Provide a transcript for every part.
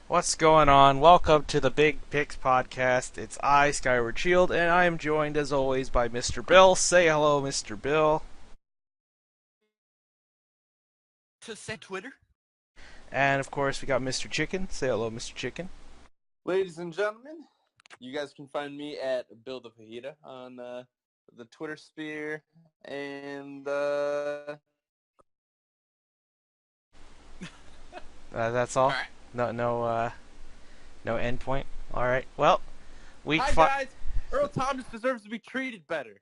What's going on? Welcome to the Big Picks podcast. It's I, Skyward Shield, and I am joined as always by Mr. Bill. Say hello, Mr. Bill. To say Twitter. And of course, we got Mr. Chicken. Say hello, Mr. Chicken. Ladies and gentlemen, you guys can find me at Bill the Fajita on the Twitter sphere, and That's all. All right. No endpoint. All right. Well, week hi five. guys. Earl Thomas deserves to be treated better.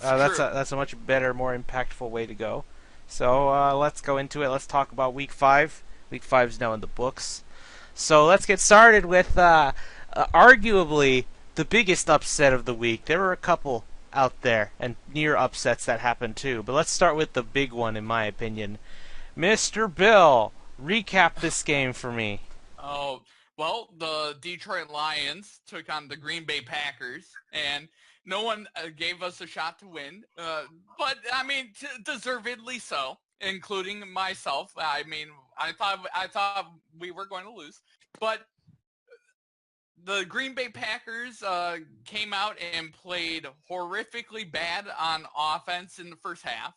That's a much better, more impactful way to go. So let's go into it. Let's talk about week 5. Week 5 is now in the books. So let's get started with arguably the biggest upset of the week. There were a couple out there and near upsets that happened too, but let's start with the big one in my opinion. Mr. Bill, recap this game for me. Oh, well, the Detroit Lions took on the Green Bay Packers, and no one gave us a shot to win. But I mean, deservedly so, including myself. I mean, I thought we were going to lose, but the Green Bay Packers came out and played horrifically bad on offense in the first half.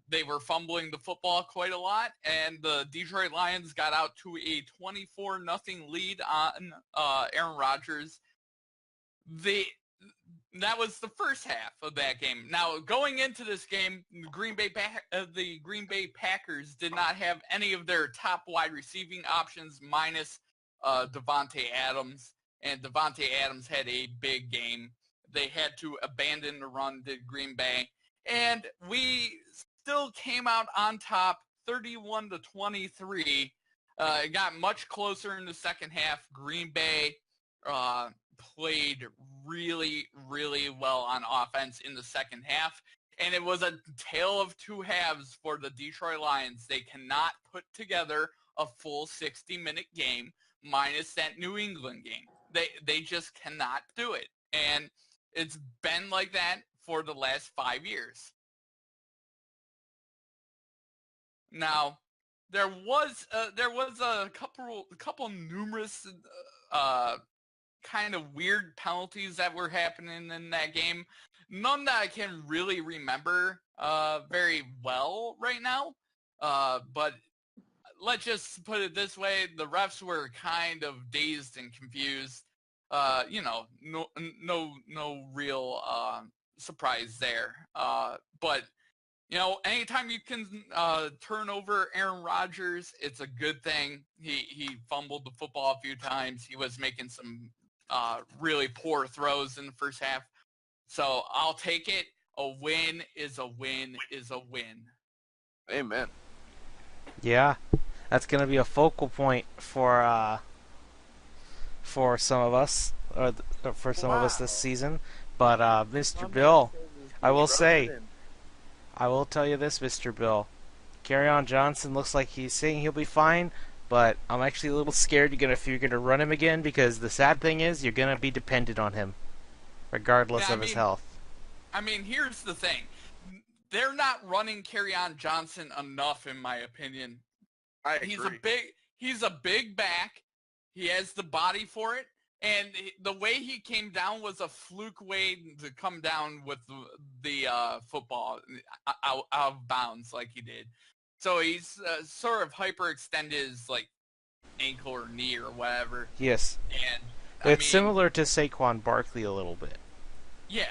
They were fumbling the football quite a lot, and the Detroit Lions got out to a 24-0 lead on Aaron Rodgers. That was the first half of that game. Now, going into this game, the Green Bay Packers did not have any of their top wide receiving options minus Davante Adams, and Davante Adams had a big game. They had to abandon the run to Green Bay, and we still came out on top 31-23. It got much closer in the second half. Green Bay played really, really well on offense in the second half, and it was a tale of two halves for the Detroit Lions. They cannot put together a full 60-minute game minus that New England game. They just cannot do it, and it's been like that for the last 5 years. Now, there was a couple numerous kind of weird penalties that were happening in that game. None that I can really remember very well right now. But let's just put it this way: the refs were kind of dazed and confused. No real surprise there. But anytime you can turn over Aaron Rodgers, it's a good thing. He fumbled the football a few times. He was making some really poor throws in the first half. So I'll take it. A win is a win is a win. Amen. Yeah, that's gonna be a focal point for some of us, or for some of us this season. But Mr. Bill, I will tell you this, Mr. Bill. Kerryon Johnson looks like he's saying he'll be fine, but I'm actually a little scared if you're gonna run him again, because the sad thing is you're gonna be dependent on him, regardless of his health. I mean, here's the thing: they're not running Kerryon Johnson enough, in my opinion. I agree. He's a big back. He has the body for it. And the way he came down was a fluke way to come down with the football out of bounds like he did. So he's sort of hyperextended his ankle or knee or whatever. Yes. And it's similar to Saquon Barkley a little bit. Yeah,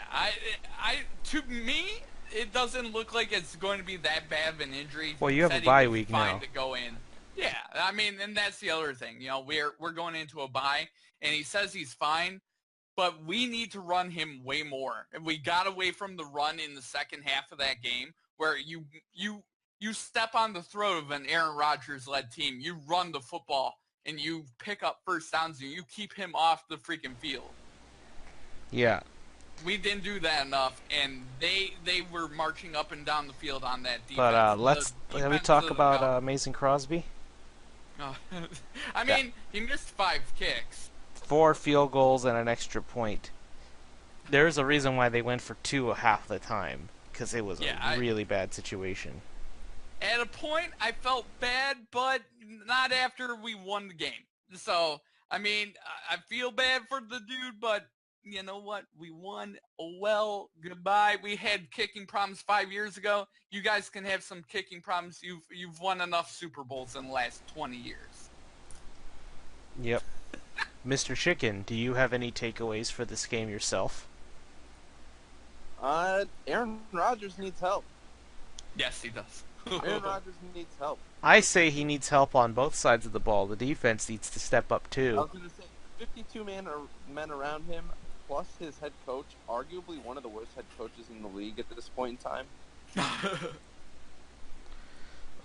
to me, it doesn't look like it's going to be that bad of an injury. Well, you have a bye week now. To go in. Yeah, I mean, and that's the other thing. We're going into a bye, and he says he's fine, but we need to run him way more. We got away from the run in the second half of that game, where you step on the throat of an Aaron Rodgers-led team. You run the football, and you pick up first downs, and you keep him off the freaking field. Yeah. We didn't do that enough, and they were marching up and down the field on that defense. But can we talk about Mason Crosby? I mean, he missed 5 kicks. 4 field goals and an extra point. There's a reason why they went for 2 half the time, because it was a really bad situation. at a point, I felt bad, but not after we won the game. So, I mean, I feel bad for the dude, but you know what? We won. Oh, well, goodbye. We had kicking problems 5 years ago. You guys can have some kicking problems. You've won enough Super Bowls in the last 20 years. Yep. Mr. Chicken, do you have any takeaways for this game yourself? Aaron Rodgers needs help. Yes, he does. Aaron Rodgers needs help. I say he needs help on both sides of the ball. The defense needs to step up I too. was going to say, 52 men around him, plus his head coach, arguably one of the worst head coaches in the league at this point in time.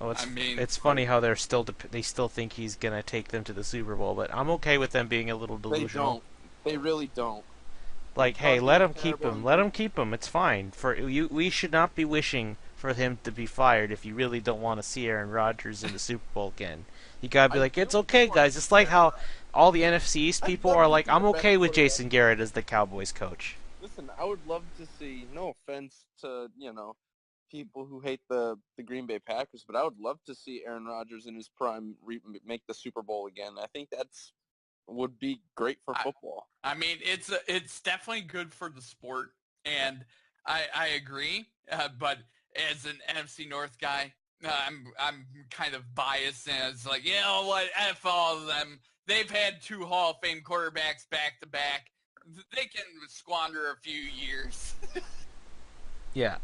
Oh, it's I mean, it's funny how they still think he's gonna take them to the Super Bowl, but I'm okay with them being a little They delusional. don't. They really don't. Like, hey, Because let they're him keep terrible. him. Let him keep him. It's fine. We should not be wishing for him to be fired if you really don't want to see Aaron Rodgers in the Super Bowl again. You gotta be I like, it's feel okay, for guys. It's like how Aaron all the NFC East I'd people love are to like, see I'm the okay best with quarterback. Jason Garrett as the Cowboys coach. Listen, I would love to see, no offense to, people who hate the Green Bay Packers, but I would love to see Aaron Rodgers in his prime make the Super Bowl again. I think would be great for football. I mean, it's definitely good for the sport, and I agree. But as an NFC North guy, I'm kind of biased, and it's like, you know what, F all of them. They've had 2 Hall of Fame quarterbacks back to back. They can squander a few years. Yeah.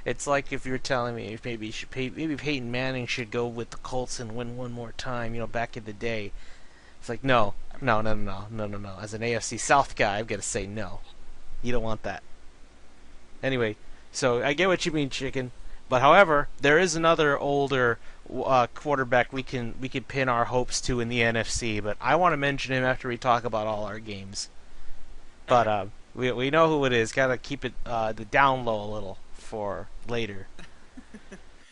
It's like if you're telling me if maybe Peyton Manning should go with the Colts and win one more time, back in the day. It's like, no. As an AFC South guy, I've got to say no. You don't want that. Anyway, so I get what you mean, Chicken. But however, there is another older quarterback we can pin our hopes to in the NFC. But I want to mention him after we talk about all our games. But we know who it is. Got to keep it the down low a little for later.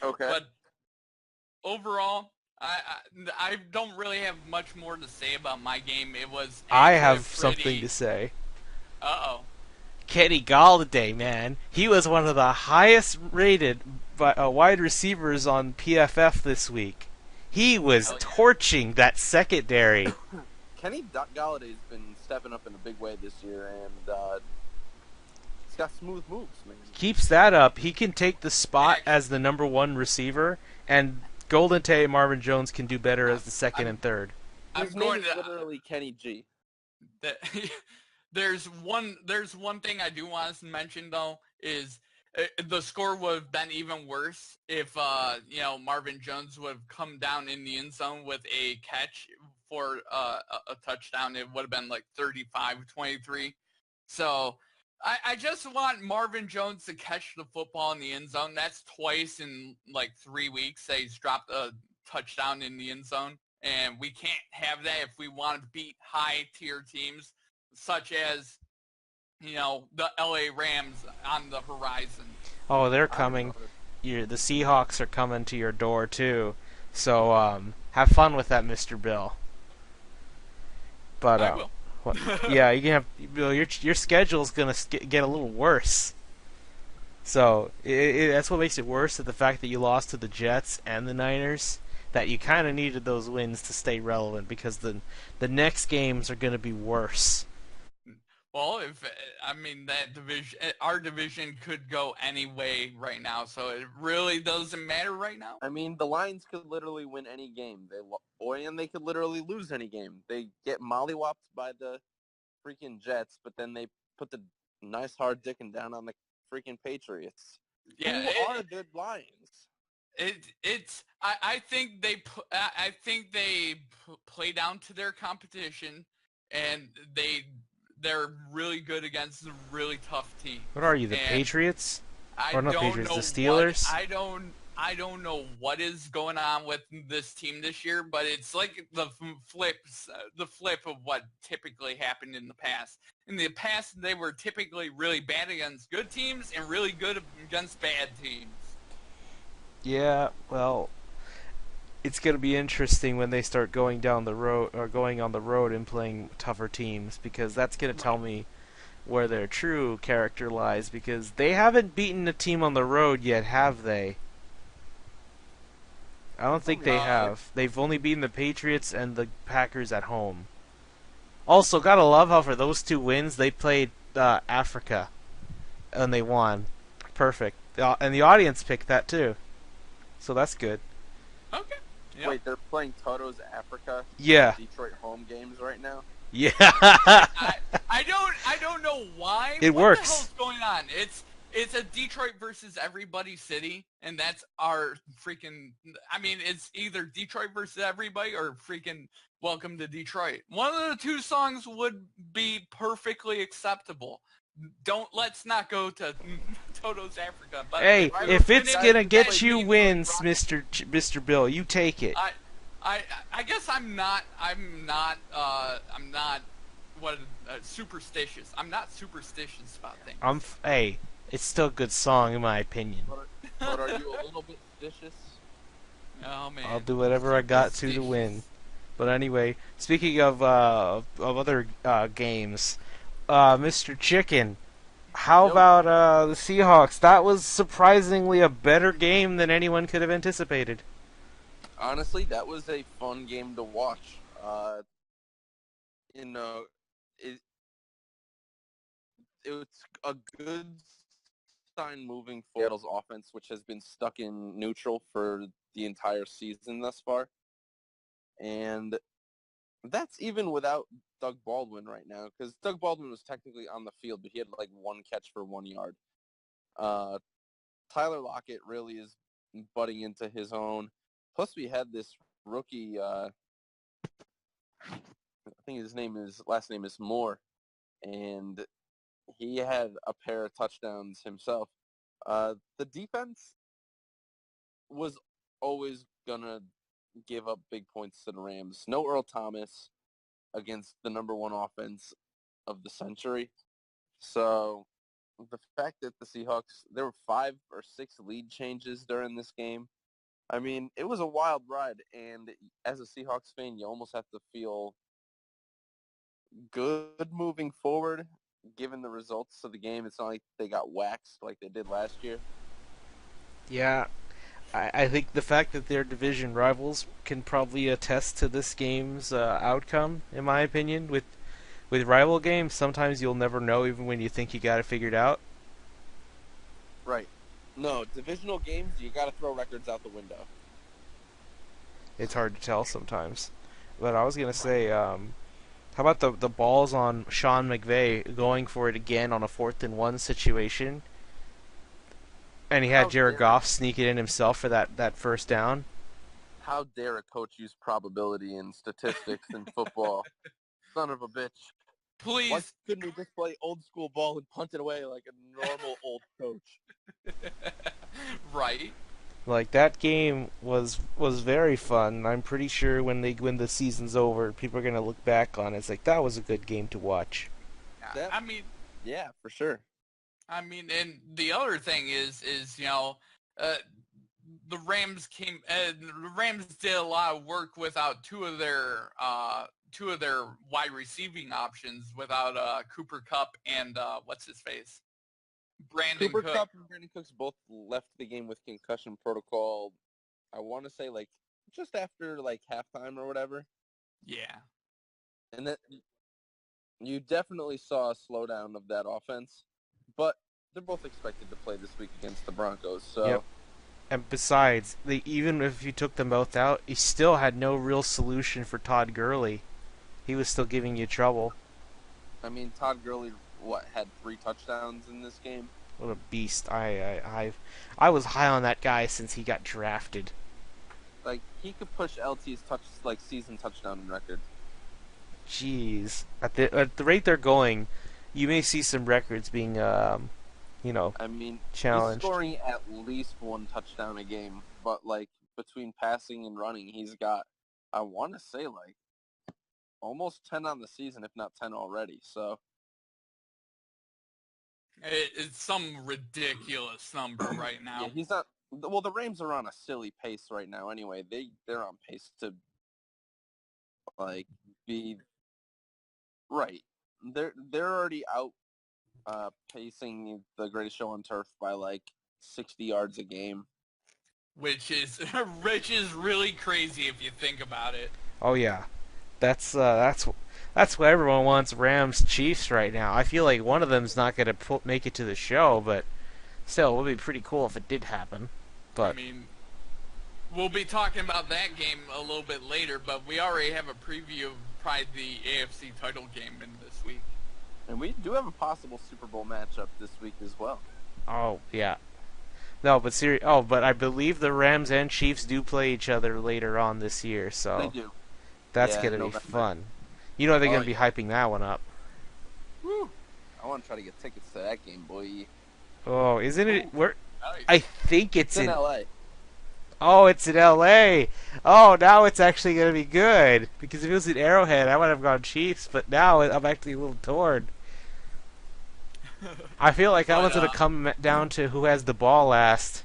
Okay. But overall, I don't really have much more to say about my game. It was. I have pretty... something to say. Uh-oh. Kenny Galladay, man, he was one of the highest rated wide receivers on PFF this week. He was torching that secondary. Kenny Galladay's been stepping up in a big way this year, and he's got smooth moves, man. Keeps that up, he can take the spot as the number 1 receiver, and Golden Tate and Marvin Jones can do better as the second and third. I'm His going name is to. literally Kenny G. There's one thing I do want to mention though is the score would have been even worse if Marvin Jones would have come down in the end zone with a catch for a touchdown. It would have been like 35-23. So I just want Marvin Jones to catch the football in the end zone. That's twice in like 3 weeks that he's dropped a touchdown in the end zone, and we can't have that if we want to beat high tier teams such as, the LA Rams on the horizon. Oh, they're coming. The Seahawks are coming to your door too. So have fun with that, Mr. Bill. But I will. yeah, you can have your schedule's gonna get a little worse. So that's what makes it worse. That the fact that you lost to the Jets and the Niners, that you kind of needed those wins to stay relevant because the next games are gonna be worse. Well, that division, our division could go any way right now, so it really doesn't matter right now. I mean, the Lions could literally win any game. And they could literally lose any game. They get mollywopped by the freaking Jets, but then they put the nice hard dicking down on the freaking Patriots. Yeah, Who are the Lions? I think they play down to their competition, and they're really good against a really tough team. What are you, the And Patriots? I Or not don't Patriots, know the Steelers? I don't know what is going on with this team this year, but it's like the flip of what typically happened in the past. In the past, they were typically really bad against good teams and really good against bad teams. Yeah, well, it's going to be interesting when they start going down the road or going on the road and playing tougher teams, because that's going to tell me where their true character lies, because they haven't beaten a team on the road yet, have they? I don't think they Uh, have. They've only beaten the Patriots and the Packers at home. Also, gotta love how for those two wins they played Africa and they won. Perfect. And the audience picked that too, so that's good. okay. Yep. Wait, they're playing Toto's Africa Yeah, Detroit home games right now? yeah. I don't know why. It What works. the hell's going on? It's a Detroit versus everybody city, and that's our freaking. I mean, it's either Detroit versus everybody or freaking Welcome to Detroit. One of the two songs would be perfectly acceptable. Let's not go to Toto's Africa. But Hey, I if don't it's think gonna I- get you means wins, rock- Mister Bill, you take it. I guess I'm not what superstitious. I'm not superstitious about things. Hey, it's still a good song in my opinion. But are you a little bit vicious? Oh man. I'll do whatever I got to win. But anyway, speaking of other games, Mr. Chicken, how Yep. about the Seahawks? That was surprisingly a better game than anyone could have anticipated. Honestly, that was a fun game to watch. You know, it's a good sign moving forward. Seattle's offense, which has been stuck in neutral for the entire season thus far, and that's even without Doug Baldwin right now, because Doug Baldwin was technically on the field, but he had like one catch for 1 yard. Tyler Lockett really is butting into his own. Plus, we had this rookie. I think last name is Moore, and he had a pair of touchdowns himself. The defense was always gonna give up big points to the Rams. No Earl Thomas against the number one offense of the century. So the fact that the Seahawks, there were 5 or 6 lead changes during this game. I mean, it was a wild ride, and as a Seahawks fan, you almost have to feel good moving forward, given the results of the game. It's not like they got waxed like they did last year. Yeah, I think the fact that they're division rivals can probably attest to this game's outcome, in my opinion. With rival games, sometimes you'll never know, even when you think you got it figured out. Right. No, divisional games, you got to throw records out the window. It's hard to tell sometimes. But I was gonna say, how about the balls on Sean McVay going for it again on a 4th and 1 situation, and he had How Jared dare- Goff sneak it in himself for that first down. How dare a coach use probability and statistics in football? Son of a bitch. Why Please. couldn't he just play old school ball and punt it away like a normal old coach? Right. Like that game was very fun. I'm pretty sure when the season's over, people are gonna look back on it. It's like that was a good game to watch. That- I mean, Yeah, for sure. and the other thing is the Rams the Rams did a lot of work without two of their wide receiving options, without Cooper Kupp and what's his face, Brandon Cooper Cook. Kupp and Brandon Cooks both left the game with concussion protocol. I want to say like just after like halftime or whatever, Yeah. and that you definitely saw a slowdown of that offense. But they're both expected to play this week against the Broncos. So Yep. And besides, even if you took them both out, he still had no real solution for Todd Gurley. He was still giving you trouble. I mean, Todd Gurley had 3 touchdowns in this game. What a beast! I was high on that guy since he got drafted. Like he could push LT's season touchdown record. Jeez, at the rate they're going, you may see some records being I mean, challenged. he's scoring at least 1 touchdown a game, but like between passing and running, he's got, I want to say like almost 10 on the season, if not 10 already. So It's some ridiculous number right now. yeah, he's not. Well, the Rams are on a silly pace right now. Anyway, they're on pace to like be right. They're already out pacing the greatest show on turf by like 60 yards a game. which is really crazy if you think about it. Oh yeah, that's what everyone wants. Rams Chiefs right now. I feel like one of them's not gonna make it to the show, but still, it would be pretty cool if it did happen. I But mean, we'll be talking about that game a little bit later, but we already have a preview of probably the AFC title game in this week. And we do have a possible Super Bowl matchup this week as well. oh yeah, no, but but I believe the Rams and Chiefs do play each other later on this year, They so do. that's Yeah, gonna be November. fun. You know they're Oh, gonna be yeah. hyping that one up. Woo. I want to try to get tickets to that game, boy. Oh, isn't it? Where Nice. I think It's in LA. Oh, it's in L.A. Oh, now it's actually going to be good. Because if it was in Arrowhead, I would have gone Chiefs. But now I'm actually a little torn. I feel like that But, one's going to come down to who has the ball last.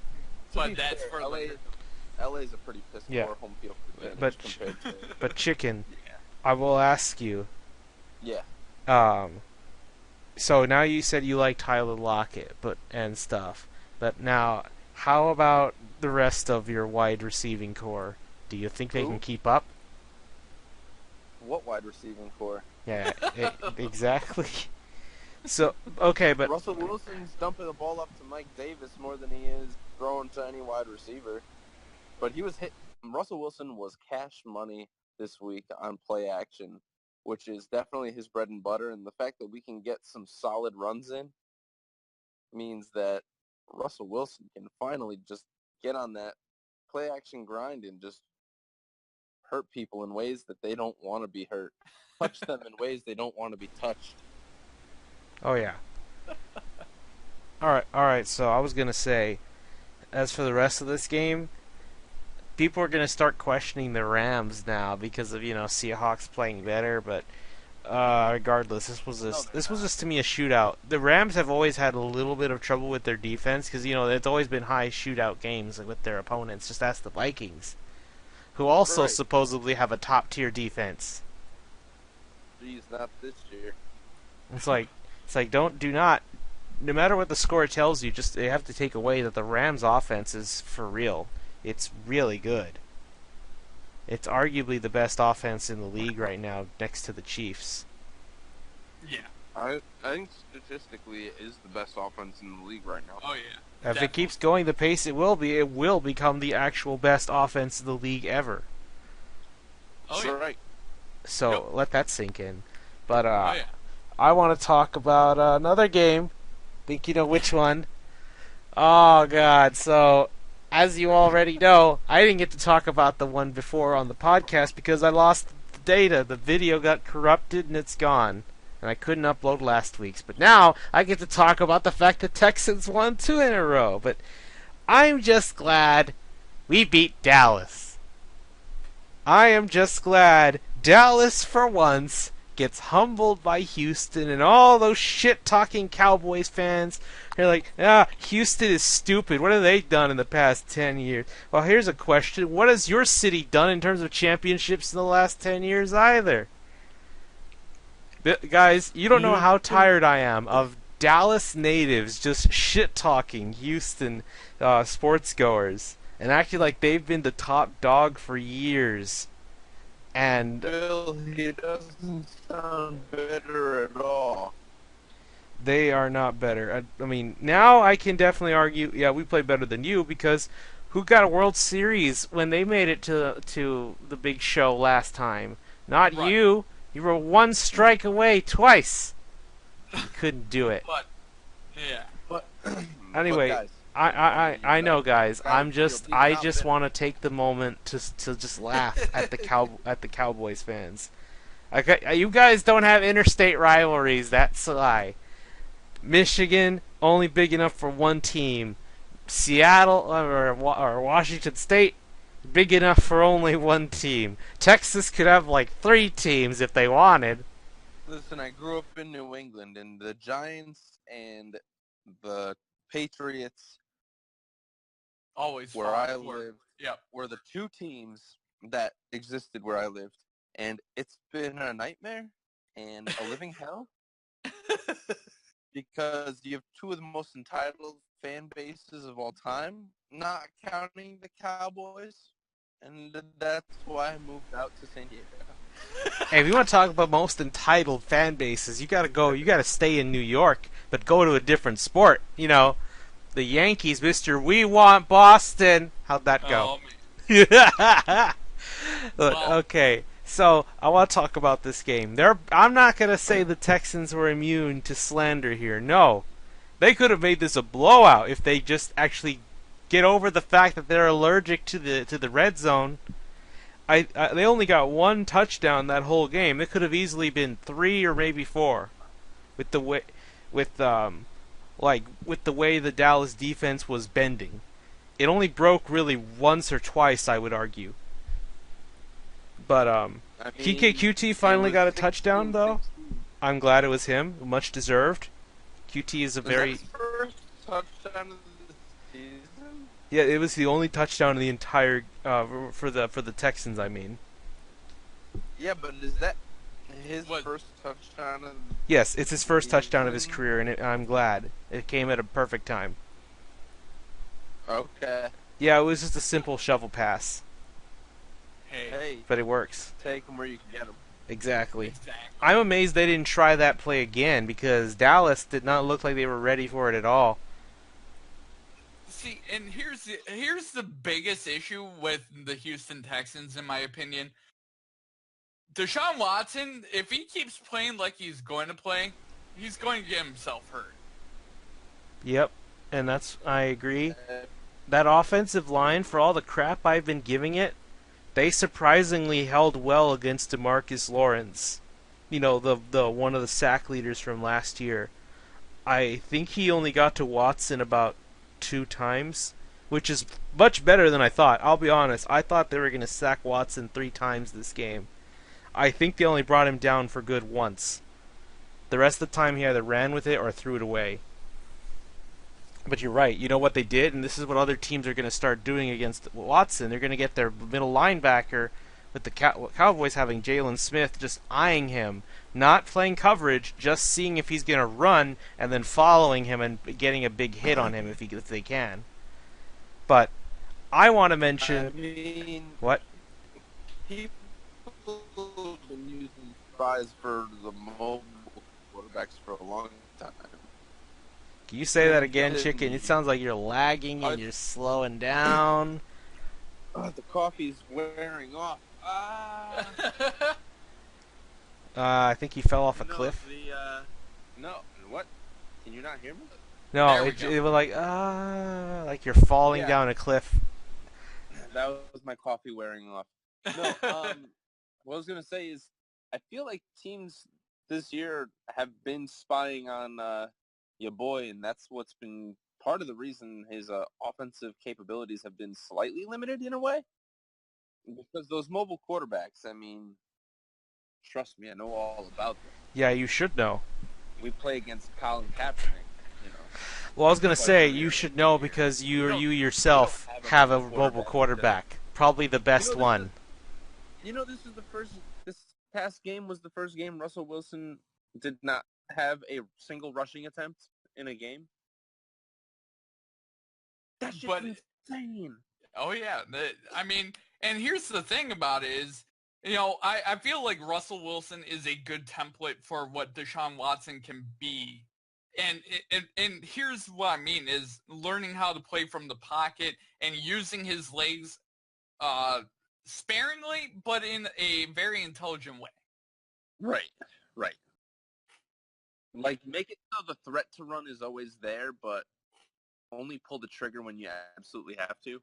To But be that's fair, for LA's a pretty piss poor Yeah. home field advantage But- compared to But Chicken, Yeah. I will ask you. Yeah. So now you said you like Tyler Lockett, and stuff. But now, how about the rest of your wide receiving core? Do you think they Who? can keep up? What wide receiving core? Yeah, exactly. So okay, but Russell Wilson's dumping the ball up to Mike Davis more than he is throwing to any wide receiver. But he was hit. Russell Wilson was cash money this week on play action, which is definitely his bread and butter. And the fact that we can get some solid runs in means that Russell Wilson can finally just get on that play action grind and just hurt people in ways that they don't want to be hurt, touch them in ways they don't want to be touched. oh yeah. All right. So I was gonna say, as for the rest of this game, people are gonna start questioning the Rams now because of Seahawks playing better. But regardless, this was just to me a shootout. The Rams have always had a little bit of trouble with their defense because it's always been high shootout games with their opponents. Just ask the Vikings, who also Right. supposedly have a top tier defense. Geez, not this year. It's like do not, no matter what the score tells you, just they have to take away that the Rams offense is for real. It's really good. It's arguably the best offense in the league right now, next to the Chiefs. Yeah. I think statistically it is the best offense in the league right now. Oh yeah. If Definitely. it keeps going the pace it will become the actual best offense in the league ever. Oh You're yeah. right. So Yep. let that sink in. But Oh yeah. I want to talk about another game. Think you know which one? Oh God! So, as you already know, I didn't get to talk about the one before on the podcast because I lost the data. The video got corrupted and it's gone, and I couldn't upload last week's. But now I get to talk about the fact that Texans won 2 in a row. But I'm just glad we beat Dallas. I am just glad Dallas, for once, gets humbled by Houston, and all those shit-talking Cowboys fans are like, Houston is stupid. What have they done in the past 10 years? Well, here's a question. What has your city done in terms of championships in the last 10 years either? Guys, you don't know how tired I am of Dallas natives just shit-talking Houston sports goers and acting like they've been the top dog for years. And Bill, he doesn't sound better at all. they are not better. I mean, now I can definitely argue, yeah, we play better than you because who got a World Series when they made it to the big show last time? Not Right. you. You were one strike away twice. You couldn't do it. But yeah. But Anyway, guys, I know, guys. Battlefield, I he's just not want to take the moment to just laugh at the Cowboys fans. You guys don't have interstate rivalries. That's a lie. Michigan only big enough for one team. Seattle or Washington State big enough for only one team. Texas could have like 3 teams if they wanted. listen, I grew up in New England, and the Giants and the Patriots, Always where fought I for- lived, Yep. were the 2 teams that existed where I lived. And it's been a nightmare and a living hell because you have 2 of the most entitled fan bases of all time, not counting the Cowboys, and that's why I moved out to San Diego. Hey, if you want to talk about most entitled fan bases, you gotta stay in New York, but go to a different sport. You know, the Yankees, Mr. We Want Boston. How'd that go? Look, Well- okay, so I want to talk about this game. I'm not gonna say the Texans were immune to slander here. No, they could have made this a blowout if they just actually get over the fact that they're allergic to the red zone. They only got one touchdown that whole game. It could have easily been 3 or maybe 4, with the way with the way the Dallas defense was bending. It only broke really once or twice, I would argue. But I mean, QT it finally was got a touchdown, though. 16-16. I'm glad it was him, much deserved. QT is a Was that very his first touchdown of the season? yeah. It was the only touchdown in the entire for the Texans. I mean, Yeah, but is that his What? first touchdown of yes, it's his first touchdown of his season? career, and I'm glad it came at a perfect time. Okay. Yeah, it was just a simple shovel pass, Hey, Hey, but it works. take him where you can get him. Exactly. exactly. I'm amazed they didn't try that play again because Dallas did not look like they were ready for it at all. See, and here's the biggest issue with the Houston Texans, in my opinion. Deshaun Watson, if he keeps playing like he's going to play, he's going to get himself hurt. Yep, and I agree. Uh, That offensive line, for all the crap I've been giving it, they surprisingly held well against DeMarcus Lawrence. You know, the one of the sack leaders from last year. I think he only got to Watson about 2 times, which is much better than I thought. I'll be honest, I thought they were going to sack Watson 3 times this game. I think they only brought him down for good once. The rest of the time he either ran with it or threw it away. But you're right. You know what they did, and this is what other teams are going to start doing against Watson. They're going to get their middle linebacker, with the Cowboys having Jalen Smith just eyeing him, not playing coverage, just seeing if he's going to run, and then following him and getting a big hit on him if they can. But I want to mention I mean, what? people have been using spies for the mobile quarterbacks for a long time. Can you say that again, Chicken? It sounds like you're lagging and you're slowing down. The coffee's wearing off. I think he fell off a No, cliff. No, what? Can you not hear me? No, There we it go. was like you're falling Yeah. down a cliff. That was my coffee wearing off. No, what I was gonna say is, I feel like teams this year have been spying on your boy, and that's what's been part of the reason his offensive capabilities have been slightly limited in a way. Because those mobile quarterbacks, I mean, trust me, I know all about them. Yeah, you should know. We play against Colin Kaepernick, you know. Well, I was gonna Quite say familiar. you should know because you don't- yourself you don't have have a a mobile mobile quarterback, probably the best this one. You know, this past game was the first game Russell Wilson did not have a single rushing attempt in a game. That's just But- insane. Oh yeah, I mean, and here's the thing about it is, you know, I feel like Russell Wilson is a good template for what Deshaun Watson can be, and here's what I mean is learning how to play from the pocket and using his legs, sparingly, but in a very intelligent way. Right. Like, make it so the threat to run is always there, but only pull the trigger when you absolutely have to,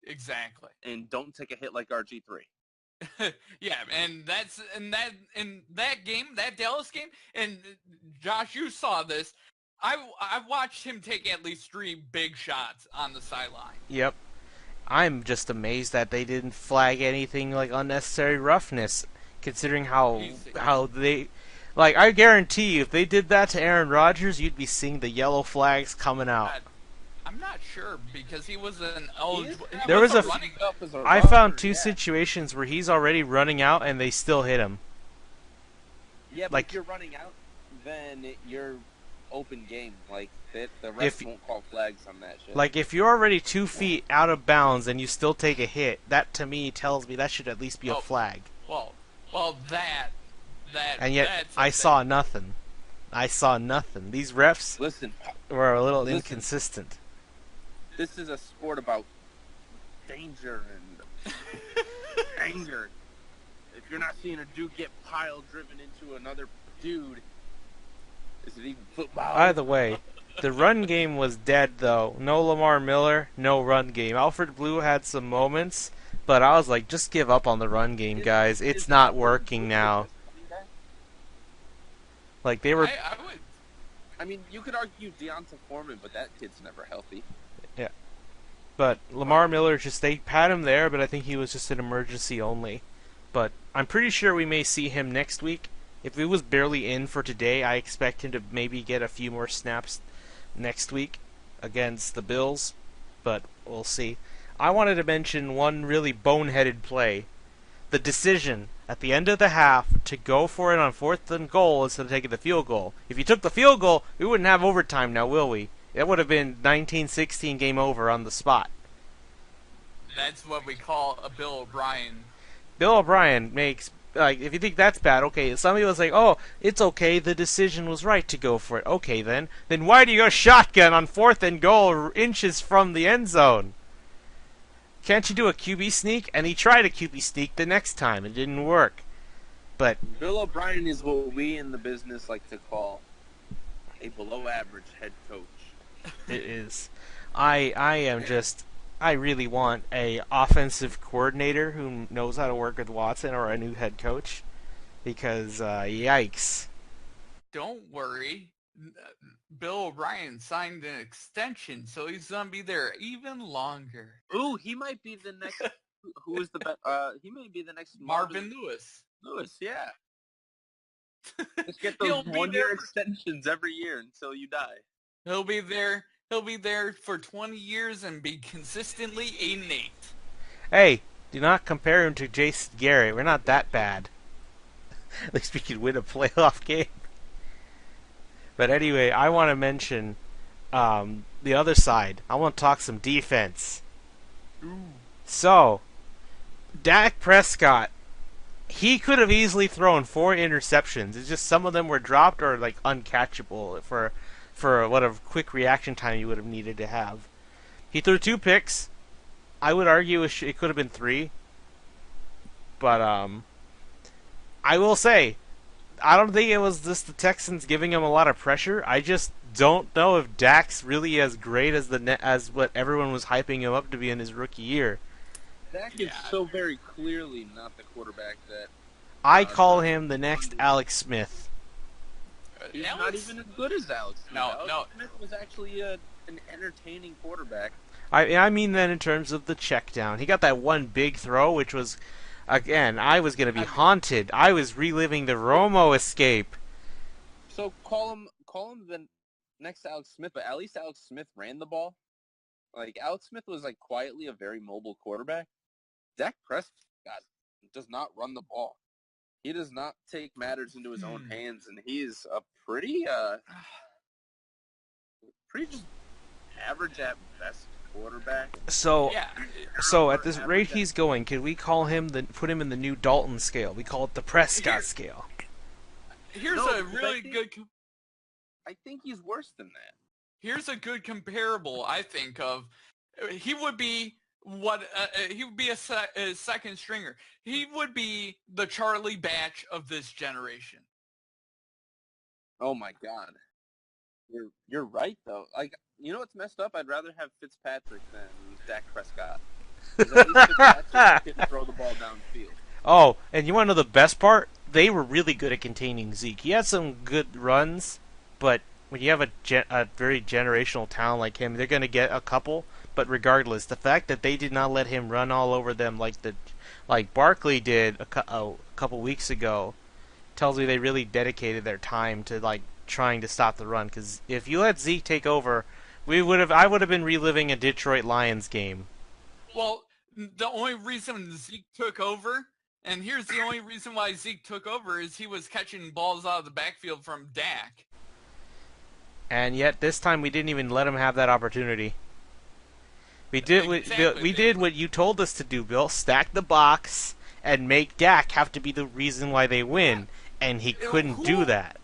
Exactly. and don't take a hit like RG3. Yeah, and that game, that Dallas game, and Josh, you saw this. I've watched him take at least 3 big shots on the sideline. Yep. I'm just amazed that they didn't flag anything like unnecessary roughness, considering Easy. how they. Like, I guarantee you, if they did that to Aaron Rodgers, you'd be seeing the yellow flags coming out. I'm not sure because he was an eligible. he There was a running. I found 2 situations where he's already running out and they still hit him. Yeah, but like- if you're running out, then you're open game. Like the refs If- won't call flags on that shit. Like, if you're already 2 feet out of bounds and you still take a hit, that to me tells me that should at least be a Oh. flag. Well, that. And yet, that's I something. saw nothing. I saw nothing. These refs Listen, were a little Listen. inconsistent. this is a sport about danger and anger. If you're not seeing a dude get pile driven into another dude, is it even football? Either way, the run game was dead, though. No Lamar Miller, no run game. Alfred Blue had some moments, but I was like, just give up on the run game, guys. It's not working now. Like, they were... I would. I mean, you could argue Deonta Foreman, but that kid's never healthy. But Lamar Miller, they had him there, but I think he was just an emergency only. But I'm pretty sure we may see him next week. If he was barely in for today, I expect him to maybe get a few more snaps next week against the Bills. But we'll see. I wanted to mention one really boneheaded play. The decision at the end of the half to go for it on 4th and goal instead of taking the field goal. If you took the field goal, we wouldn't have overtime now, will we? It would have been 19-16 game over on the spot. That's what we call a Bill O'Brien. Bill O'Brien makes, like, if you think that's bad, okay, somebody was like, oh, it's okay, the decision was right to go for it. Okay, then why do you go shotgun on 4th and goal inches from the end zone? Can't you do a QB sneak? And he tried a QB sneak the next time. It didn't work. But Bill O'Brien is what we in the business like to call a below-average head coach. it is. I really want a offensive coordinator who knows how to work with Watson or a new head coach. Because, yikes. Don't worry. Bill O'Brien signed an extension, so he's gonna be there even longer. Ooh, he might be the next. Who is the best? He may be the next Marvin Lewis. Lewis. Yeah. Just get He'll those be 1-year there. extensions every year until you die. He'll be there. He'll be there for 20 years and be consistently 8-8. Hey, do not compare him to Jason Garrett. We're not that bad. At least we could win a playoff game. But anyway, I want to mention the other side. I want to talk some defense. So, Dak Prescott, he could have easily thrown 4 interceptions. It's just some of them were dropped or like uncatchable for what a quick reaction time you would have needed to have. He threw 2 picks. I would argue it could have been 3. But I will say, I don't think it was just the Texans giving him a lot of pressure. I just don't know if Dak's really as great as what everyone was hyping him up to be in his rookie year. Dak is so very clearly not the quarterback that I call him the next Alex Smith. he's not Alex- even as good as Alex Smith. No, Alex no. Smith was actually an entertaining quarterback. I mean that in terms of the check down. He got that one big throw, which was, again, I was going to be haunted. I was reliving the Romo escape. So call him the next Alex Smith, but at least Alex Smith ran the ball. Like Alex Smith was like quietly a very mobile quarterback. Dak Prescott does not run the ball. He does not take matters into his own hands, and he is a pretty just average at best quarterback. So, Yeah. so at this rate he's going, could we call him put him in the new Dalton scale? We call it the Prescott scale. Here's No, a because really I think- good. I think he's worse than that. Here's a good comparable. I think of. He would be what he would be a second stringer. He would be the Charlie Batch of this generation. Oh my God, you're right though. Like you know what's messed up? I'd rather have Fitzpatrick than Dak Prescott. 'Cause at least Fitzpatrick can throw the ball downfield. Oh, and you want to know the best part? They were really good at containing Zeke. He had some good runs, but when you have a very generational talent like him, they're going to get a couple. But regardless, the fact that they did not let him run all over them like Barkley did a couple weeks ago tells me they really dedicated their time to like trying to stop the run. Because if you let Zeke take over, I would have been reliving a Detroit Lions game. Well, the only reason Zeke took over, and here's the only reason why Zeke took over, is he was catching balls out of the backfield from Dak. And yet this time we didn't even let him have that opportunity. We did Exactly. we did what you told us to do, Bill. Stack the box and make Dak have to be the reason why they win, and he couldn't do that.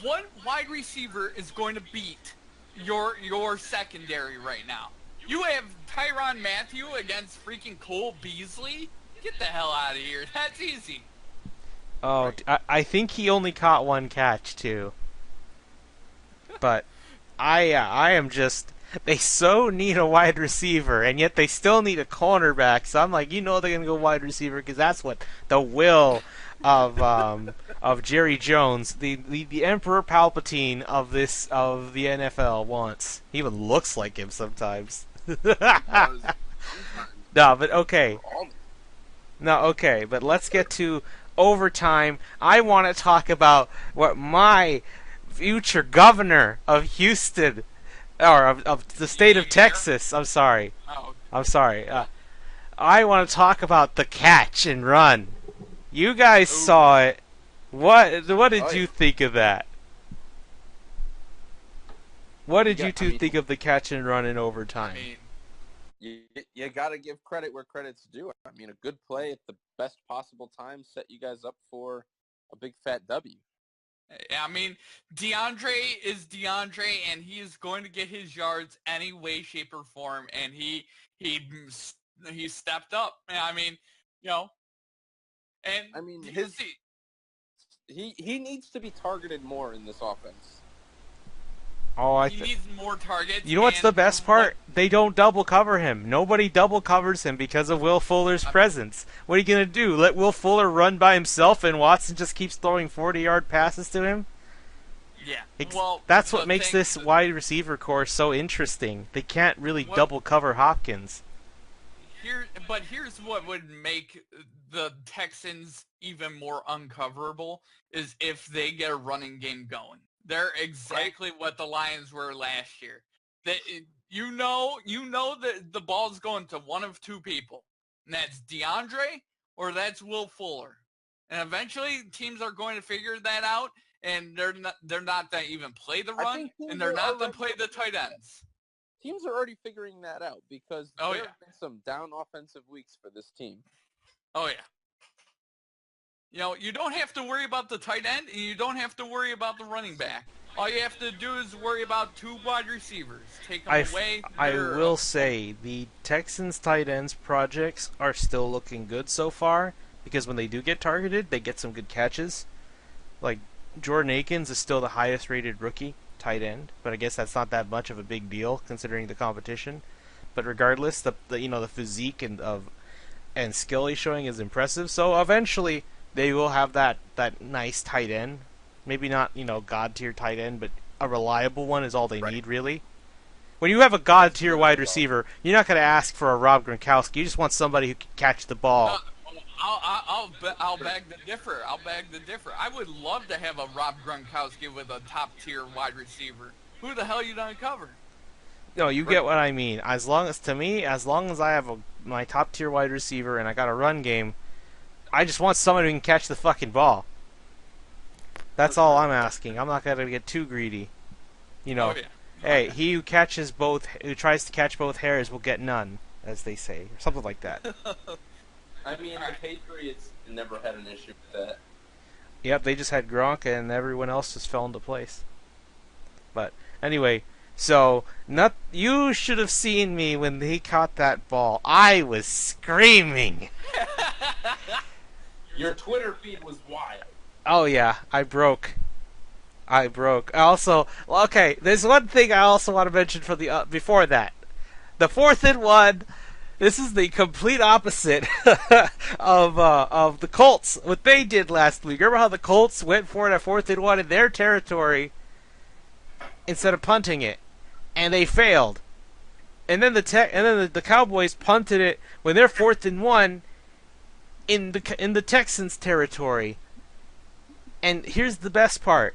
What wide receiver is going to beat your secondary right now? You have Tyrann Mathieu against freaking Cole Beasley? Get the hell out of here. That's easy. Oh, I think he only caught one catch too. But I am just, they so need a wide receiver, and yet they still need a cornerback. So I'm like, they're gonna go wide receiver because that's what the will of Jerry Jones, the Emperor Palpatine of the NFL wants. He even looks like him sometimes. No, but okay. No, okay, but let's get to overtime. I want to talk about what my future governor of Houston, or of the state of Texas, I'm sorry. I want to talk about the catch and run. You guys saw it. What did you think of that? What did you two think of the catch and run in overtime? You got to give credit where credit's due. I mean, a good play at the best possible time set you guys up for a big fat W. I mean, DeAndre is DeAndre, and he is going to get his yards any way, shape, or form, and he stepped up. I mean, and I mean, he needs to be targeted more in this offense. Oh, he needs more targets. You know what's the best part? They don't double cover him. Nobody double covers him because of Will Fuller's presence. What are you going to do? Let Will Fuller run by himself and Watson just keeps throwing 40-yard passes to him? Yeah. That's what makes this wide receiver core so interesting. They can't really double cover Hopkins. But here's what would make the Texans even more uncoverable is if they get a running game going. They're exactly what the Lions were last year. You know that the ball's going to one of two people, and that's DeAndre or that's Will Fuller. And eventually, teams are going to figure that out, and they're not going to even play the run, and they're not going to play the tight ends. Teams are already figuring that out because there have been some down offensive weeks for this team. Oh, yeah. You don't have to worry about the tight end, and you don't have to worry about the running back. All you have to do is worry about two wide receivers. Take them away. I will say, the Texans tight ends projects are still looking good so far, because when they do get targeted, they get some good catches. Like, Jordan Akins is still the highest rated rookie tight end, but I guess that's not that much of a big deal considering the competition. But regardless, the physique and skill he's showing is impressive. So eventually they will have that nice tight end. Maybe not, god tier tight end, but a reliable one is all they need really. When you have a god tier wide receiver, you're not going to ask for a Rob Gronkowski. You just want somebody who can catch the ball. I'll beg to differ. I would love to have a Rob Gronkowski with a top tier wide receiver. Who the hell you done cover? No, you get what I mean. As long as I have my top tier wide receiver and I got a run game, I just want somebody who can catch the fucking ball. That's all I'm asking. I'm not gonna get too greedy. Hey, he who tries to catch both hairs will get none, as they say, or something like that. I mean, the Patriots never had an issue with that. Yep, they just had Gronk, and everyone else just fell into place. But anyway, so you should have seen me when he caught that ball. I was screaming. Your Twitter feed was wild. Oh yeah, I broke. Also, okay, there's one thing I also want to mention for the before that. The 4th and 1. This is the complete opposite of the Colts. What they did last week. Remember how the Colts went for it at 4th and 1 in their territory instead of punting it, and they failed. And then the Cowboys punted it when they're 4th and 1 in the Texans' territory. And here's the best part: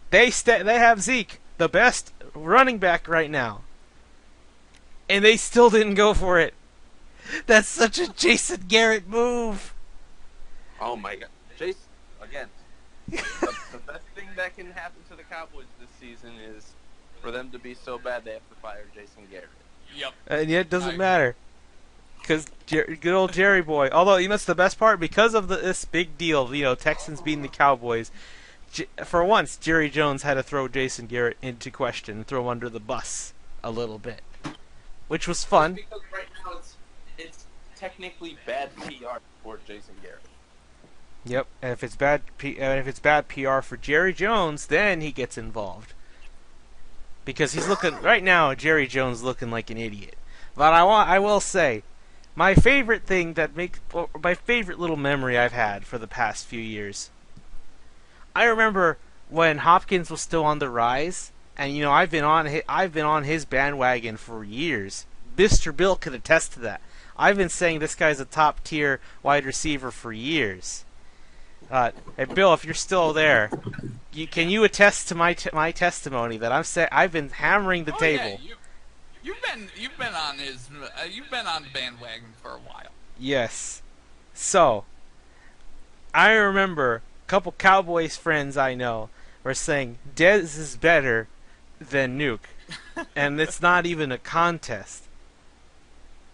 they have Zeke, the best running back right now, and they still didn't go for it. That's such a Jason Garrett move. Oh my God, Jason! Again, the best thing that can happen to the Cowboys this season is For them to be so bad, they have to fire Jason Garrett. Yep. And yet it doesn't I- matter. Because good old Jerry boy. Although, you know, it's the best part. Because of this big deal, you know, Texans beating the Cowboys, for once, Jerry Jones had to throw Jason Garrett into question and throw him under the bus a little bit. Which was fun. Because right now it's technically bad PR for Jason Garrett. Yep, and if it's bad PR for Jerry Jones, then he gets involved. Because he's looking right now, Jerry Jones looking like an idiot. But I will say, my favorite little memory I've had for the past few years. I remember when Hopkins was still on the rise, and you know I've been on his bandwagon for years. Mr. Bill could attest to that. I've been saying this guy's a top tier wide receiver for years. Hey Bill, if you're still there, can you attest to my testimony that I've been hammering the table? Yeah, you've been on the bandwagon for a while. Yes. So, I remember a couple Cowboys friends I know were saying Dez is better than Nuke, and it's not even a contest.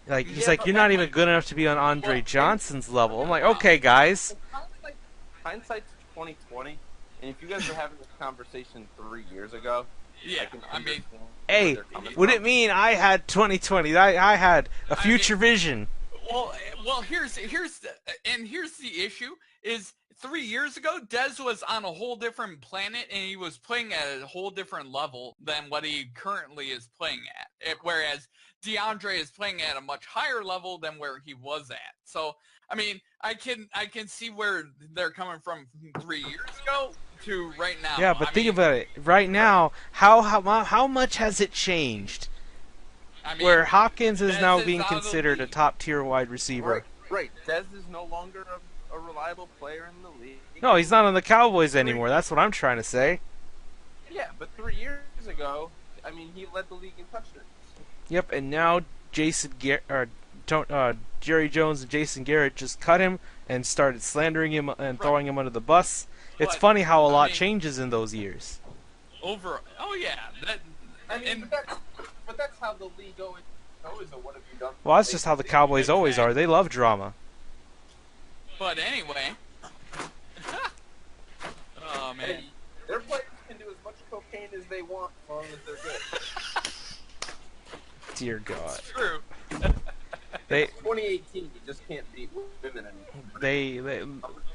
Like he's like, you're not even good enough to be on Andre Johnson's level. I'm like, okay, guys. Hindsight's 2020, and if you guys were having this conversation 3 years ago, Yeah, I mean, Hey, would it mean I had 2020? I had a future vision. Well, here's the issue is 3 years ago, Dez was on a whole different planet, and he was playing at a whole different level than what he currently is playing at. Whereas DeAndre is playing at a much higher level than where he was at. So, I mean, I can see where they're coming from 3 years ago to right now. Yeah, but think about it. Right now, how much has it changed? I mean, Where Hopkins is Dez now is being out of the considered a league. top tier wide receiver. Right. Dez is no longer a reliable player in the league. No, he's not on the Cowboys anymore. That's what I'm trying to say. Yeah, but 3 years ago, I mean, he led the league in touchdowns. Yep, and now Jerry Jones and Jason Garrett just cut him and started slandering him and throwing him under the bus. It's But, funny how a lot I mean- changes in those years. Oh yeah, I mean, and- but that's how the league always what have you done? Well, that's just how the Cowboys always are. They love drama. but anyway. Oh man. Hey, their players can do as much cocaine as they want as long as they're good. Dear God. It's true. They 2018, you just can't beat women anymore. they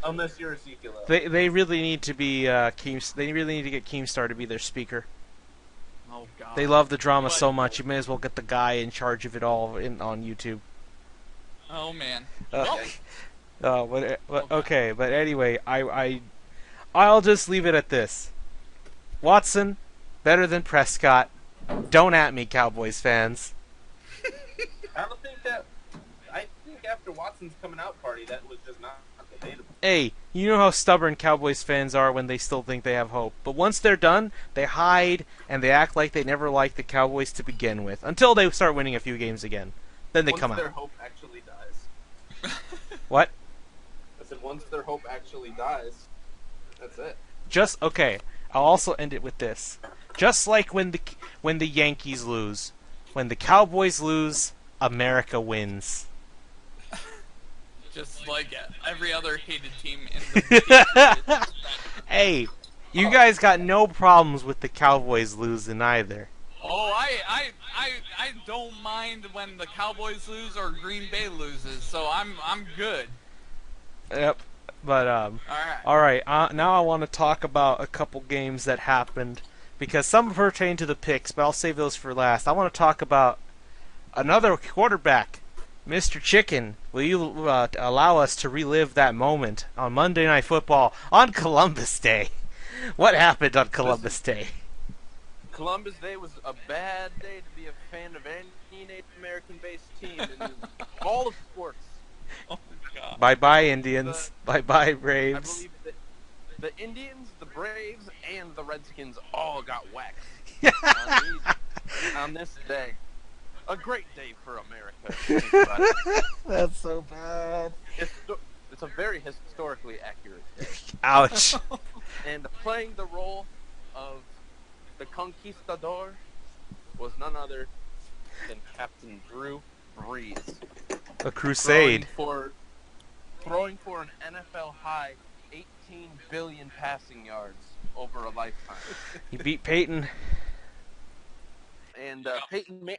Unless you're Ezekiel. they really need to be they really need to get Keemstar to be their speaker. Oh god. They love the drama But- so much. You may as well get the guy in charge of it all on YouTube. Oh man. Uh, Well, okay, but anyway, I'll just leave it at this. Watson, better than Prescott. Don't at me, Cowboys fans. I don't think that. I think after Watson's coming out party, that was just not debatable. Hey, you know how stubborn Cowboys fans are when they still think they have hope. But once they're done, they hide and they act like they never liked the Cowboys to begin with. Until they start winning a few games again. Then they come Once their out. hope actually dies. What? I said once their hope actually dies, that's it. Okay, I'll also end it with this. Just like when the Yankees lose, when the Cowboys lose, America wins. just like every other hated team in the Hey, you guys got no problems with the Cowboys losing either. Oh, I don't mind when the Cowboys lose or Green Bay loses, so I'm good. Yep. But All right. Now I want to talk about a couple games that happened because some pertain to the picks, but I'll save those for last. I want to talk about another quarterback, Mr. Chicken. Will you allow us to relive that moment on Monday Night Football on Columbus Day? What happened on Columbus Day? Columbus Day was a bad day to be a fan of any Native American-based team in all of sports. Oh god. Bye bye Indians. Bye bye I Braves. believe that the Indians, the Braves, and the Redskins all got waxed on this day. A great day for America. That's so bad. It's a very historically accurate day. Ouch. And playing the role of the conquistador was none other than Captain Drew Brees. A crusade. Throwing for an NFL high 18 billion passing yards over a lifetime. He beat Peyton. And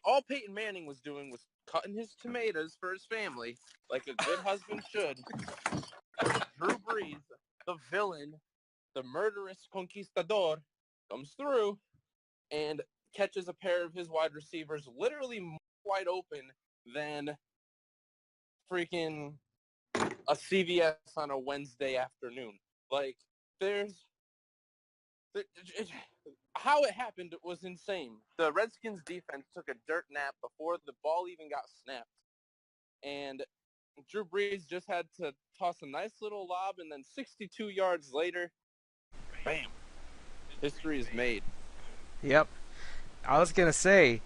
all Peyton Manning was doing was cutting his tomatoes for his family, like a good husband should. Drew Brees, the villain, the murderous conquistador, comes through and catches a pair of his wide receivers literally more wide open than freaking a CVS on a Wednesday afternoon. Like, how it happened was insane. The Redskins defense took a dirt nap before the ball even got snapped. And Drew Brees just had to toss a nice little lob, and then 62 yards later, bam, history is made. Yep. I was going to say,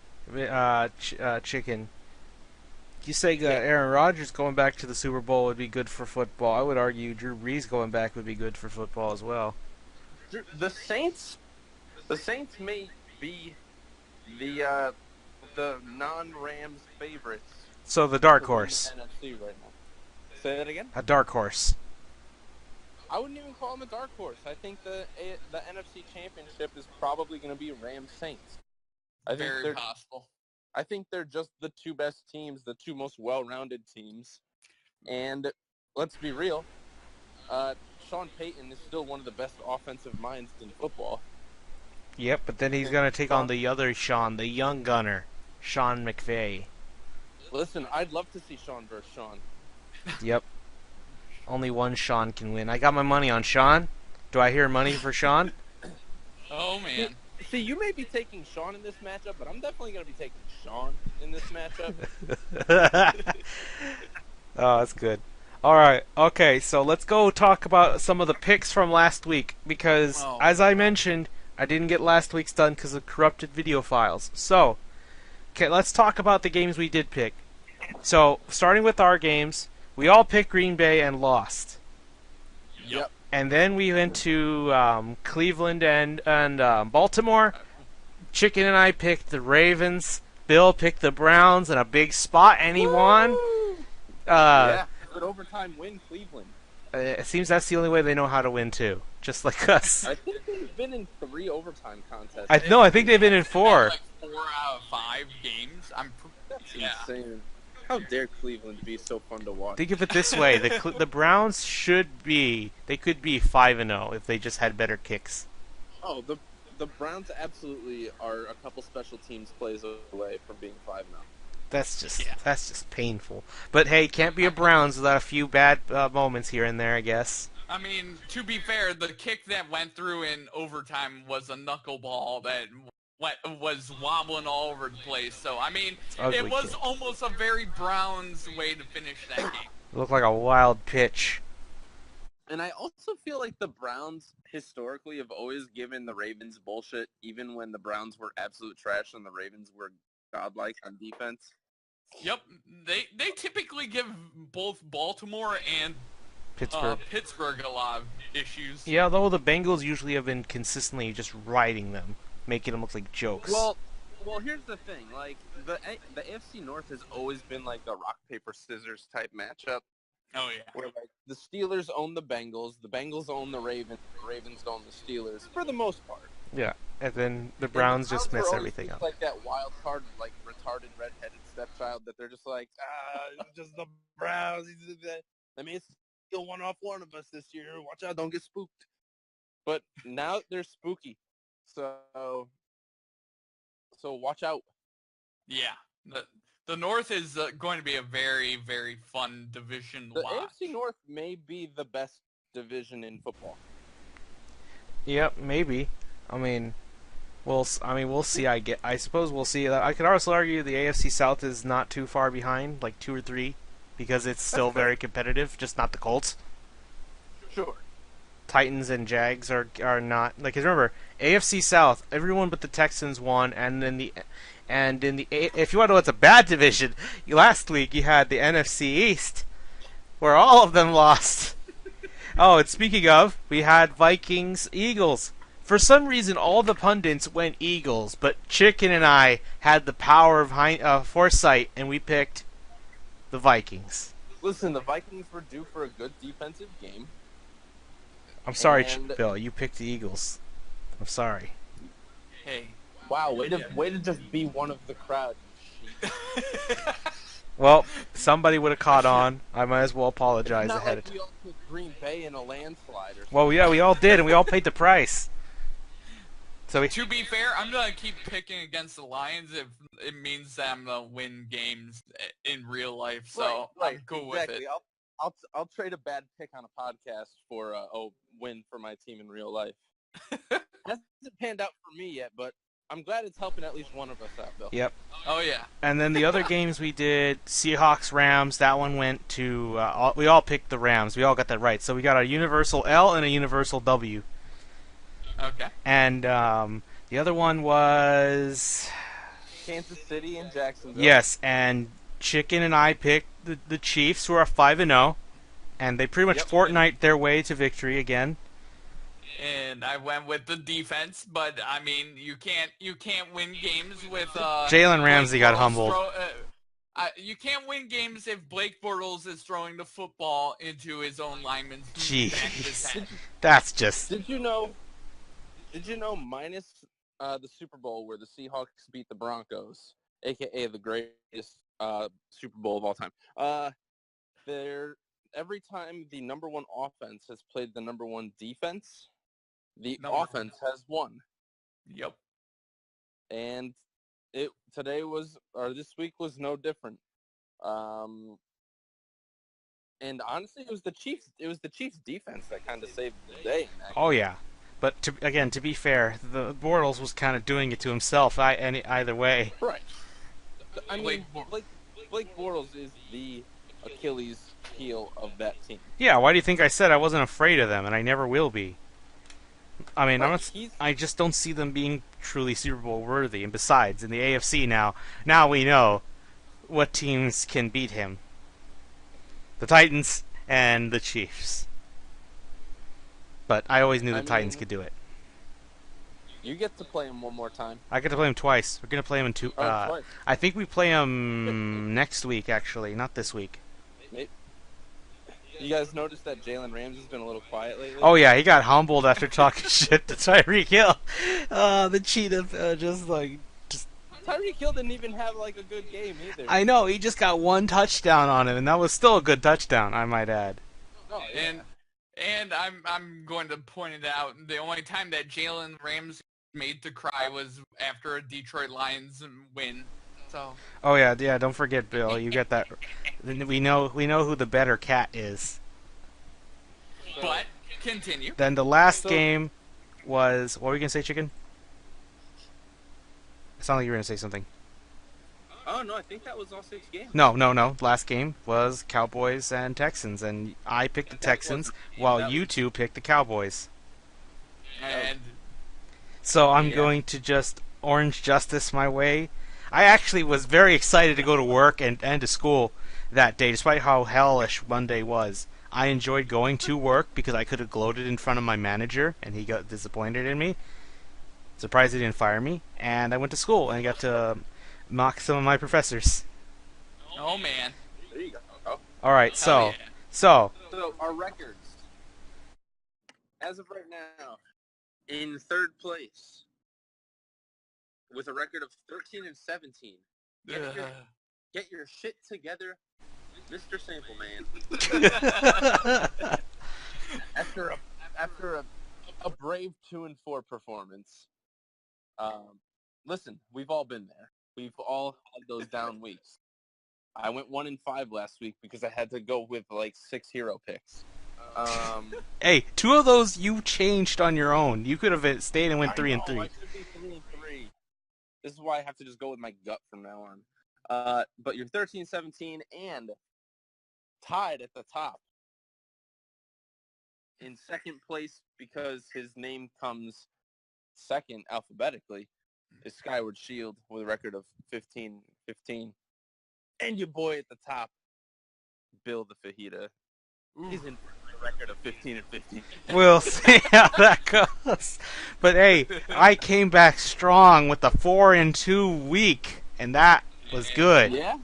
Chicken, you say Aaron Rodgers going back to the Super Bowl would be good for football. I would argue Drew Brees going back would be good for football as well. The Saints may be the non-Rams favorites. So the dark horse. NFC right now. Say that again? A dark horse. I wouldn't even call them a dark horse. I think the NFC Championship is probably going to be Rams Saints. Very possible. I think they're just the two best teams, the two most well-rounded teams. And let's be real, Sean Payton is still one of the best offensive minds in football. Yep, but then he's going to take on the other Sean, the young gunner, Sean McVay. Listen, I'd love to see Sean versus Sean. Yep. Only one Sean can win. I got my money on Sean. Do I hear money for Sean? Oh, man. See, you may be taking Sean in this matchup, but I'm definitely going to be taking Sean in this matchup. Oh, that's good. All right. Okay, so let's go talk about some of the picks from last week because, as I mentioned, I didn't get last week's done because of corrupted video files. So, okay, let's talk about the games we did pick. So, starting with our games, we all picked Green Bay and lost. Yep. And then we went to Cleveland and Baltimore. Chicken and I picked the Ravens. Bill picked the Browns in a big spot, and he won. Yeah, good overtime win, Cleveland. It seems that's the only way they know how to win, too. Just like us. I think they've been in 3 overtime contests. I think they've been in 4. Like 4 out of 5 games. That's insane. How dare Cleveland be so fun to watch? Think of it this way: the Browns could be 5-0 if they just had better kicks. Oh, the Browns absolutely are a couple special teams plays away from being 5-0. That's just painful. But hey, can't be a Browns without a few bad moments here and there, I guess. I mean, to be fair, the kick that went through in overtime was a knuckleball that was wobbling all over the place. So, I mean, it was almost a very Browns way to finish that game. It looked like a wild pitch. And I also feel like the Browns historically have always given the Ravens bullshit, even when the Browns were absolute trash and the Ravens were godlike on defense. Yep, they typically give both Baltimore and Pittsburgh a lot of issues. Yeah, though the Bengals usually have been consistently just riding them, making them look like jokes. Well, here's the thing. Like, the AFC North has always been like a rock, paper, scissors type matchup. Oh, yeah. Where, like, the Steelers own the Bengals own the Ravens own the Steelers, for the most part. Yeah, and then the Browns just mess everything up. Like that wild card, like, retarded, redheaded stepchild that they're just like, just the Browns. They may steal one off one of us this year. Watch out, don't get spooked. But now they're spooky. So watch out. Yeah, the North is going to be a very, very fun division to watch. The AFC North may be the best division in football. Yep, maybe. I mean, we'll see. I suppose we'll see. I could also argue the AFC South is not too far behind, like 2 or 3, because it's still very competitive. Just not the Colts. Sure. Titans and Jags are not like. 'Cause remember, AFC South, everyone but the Texans won, and in the if you want to know what's a bad division, last week you had the NFC East, where all of them lost. Oh, and speaking of, we had Vikings Eagles. For some reason, all the pundits went Eagles, but Chicken and I had the power of foresight, and we picked the Vikings. Listen, the Vikings were due for a good defensive game. I'm sorry, And- Bill. You picked the Eagles. I'm sorry. Hey. Wow, way to just be one of the crowd. you sheep. Well, somebody would have caught on. I might as well apologize It's not ahead like of time. we all took Green Bay in a landslide or something. Well, yeah, we all did, and we all paid the price. So we, To be fair, I'm gonna keep picking against the Lions if it means that I'm gonna win games in real life. So right, I'm cool exactly. with it. I'll trade a bad pick on a podcast for a win for my team in real life. Hasn't panned out for me yet, but I'm glad it's helping at least one of us out, Bill. yep. Oh yeah. And then the other games we did, Seahawks, Rams, that one went to, we all picked the Rams. We all got that right. So we got a universal L and a universal W. Okay. And the other one was, Kansas City and Jacksonville. yes, and Chicken and I picked the Chiefs, who are 5-0, and they pretty much Yep. Fortnite their way to victory again. And I went with the defense, but I mean, you can't win games with Jalen Ramsey Blake got Bortles humbled. you can't win games if Blake Bortles is throwing the football into his own lineman's back of his Jeez. head. That's just... Did you know minus the Super Bowl where the Seahawks beat the Broncos, aka the greatest Super Bowl of all time? Every time the number one offense has played the number one defense, the offense has won. Yep. And this week was no different. And honestly, it was the Chiefs defense that kind of saved the day. Oh, yeah. But to be fair, the Bortles was kind of doing it to himself either way. Right. I mean, Blake Blake Bortles is the Achilles heel of that team. Yeah, why do you think I said I wasn't afraid of them, and I never will be? I mean, Right, I just don't see them being truly Super Bowl worthy. And besides, in the AFC now we know what teams can beat him. The Titans and the Chiefs. But I always knew the Titans could do it. You get to play him one more time. I get to play him twice. We're going to play him in two... Twice. I think we play him next week, actually, not this week. You guys noticed that Jalen Ramsey's been a little quiet lately? Oh, yeah, he got humbled after talking shit to Tyreek Hill. The cheetah just... Tyreek Hill didn't even have like a good game either. I know, he just got one touchdown on him, and that was still a good touchdown, I might add. Oh, yeah. And I'm going to point it out. The only time that Jalen Ramsey made to cry was after a Detroit Lions win. So. Oh yeah, don't forget, Bill. You get that. We know who the better cat is. But continue. Then the last game was, what were you gonna say, Chicken? It sounded like you were gonna say something. Oh no, I think that was all 6 games. No. Last game was Cowboys and Texans, and I picked the Texans while you two picked the Cowboys. And So I'm going to just orange justice my way. I actually was very excited to go to work and to school that day, despite how hellish Monday was. I enjoyed going to work because I could have gloated in front of my manager, and he got disappointed in me. Surprised he didn't fire me. And I went to school and got to mock some of my professors. oh man. There you go. All right, Hell yeah. So our records, as of right now, in 3rd place, with a record of 13-17. Get your shit together, Mr. Sample Man. After a brave 2-4 performance. Listen, we've all been there. We've all had those down weeks. I went 1-5 last week because I had to go with like 6 hero picks. Hey, 2 of those you changed on your own. You could have stayed and went 3-3. I should be 3-3. This is why I have to just go with my gut from now on. But you're 13-17 and tied at the top. In 2nd place, because his name comes 2nd alphabetically, is Skyward Shield with a record of 15-15. And your boy at the top, Bill the Fajita. He's in record of 15-15. We'll see how that goes. But hey, I came back strong with the 4-2 week, and that was good. Yeah.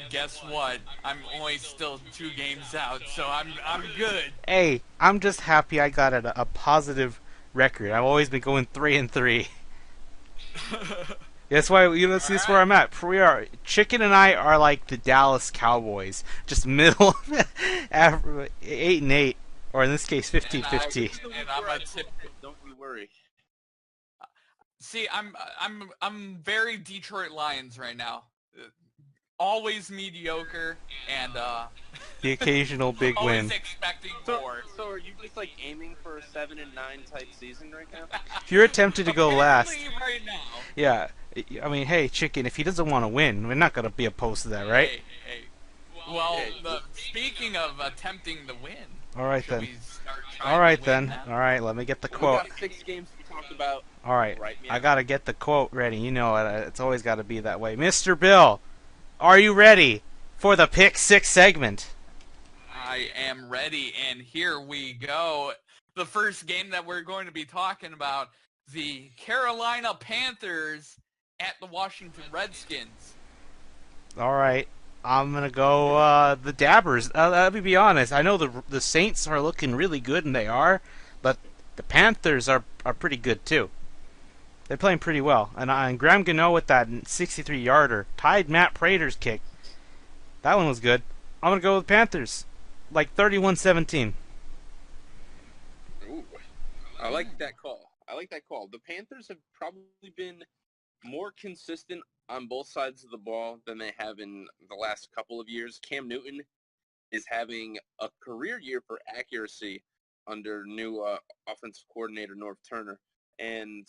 Guess what? I'm only still 2 games out, so I'm good. Hey, I'm just happy I got a positive record. I've always been going 3-3. That's why see where I'm at. We are Chicken and I are like the Dallas Cowboys, just middle, 8-8, or in this case 15-15. And I'm a tip. Don't you worry. See, I'm very Detroit Lions right now. Always mediocre and The occasional big always win. expecting So, more. so are you just like aiming for a 7-9 type season right now? If you're attempting to go last, Apparently right now. yeah. I mean, hey, Chicken, if he doesn't want to win, we're not gonna be opposed to that, right? Hey. Well, speaking of attempting to win. All right should then. we start trying All right to win then. now? All right, let me get the We quote. got 6 games to talk about. All right, Right, I yeah. gotta get the quote ready. You know it. It's always got to be that way. Mr. Bill, are you ready for the Pick 6 segment? I am ready, and here we go. The first game that we're going to be talking about, the Carolina Panthers at the Washington Redskins. All right, I'm gonna go the Dabbers. Let me be honest. I know the Saints are looking really good, and they are, but the Panthers are pretty good too. They're playing pretty well, and Graham Gano with that 63-yarder tied Matt Prater's kick. That one was good. I'm gonna go with Panthers, like 31-17. Ooh, I like that call. The Panthers have probably been more consistent on both sides of the ball than they have in the last couple of years. Cam Newton is having a career year for accuracy under new offensive coordinator Norv Turner. And,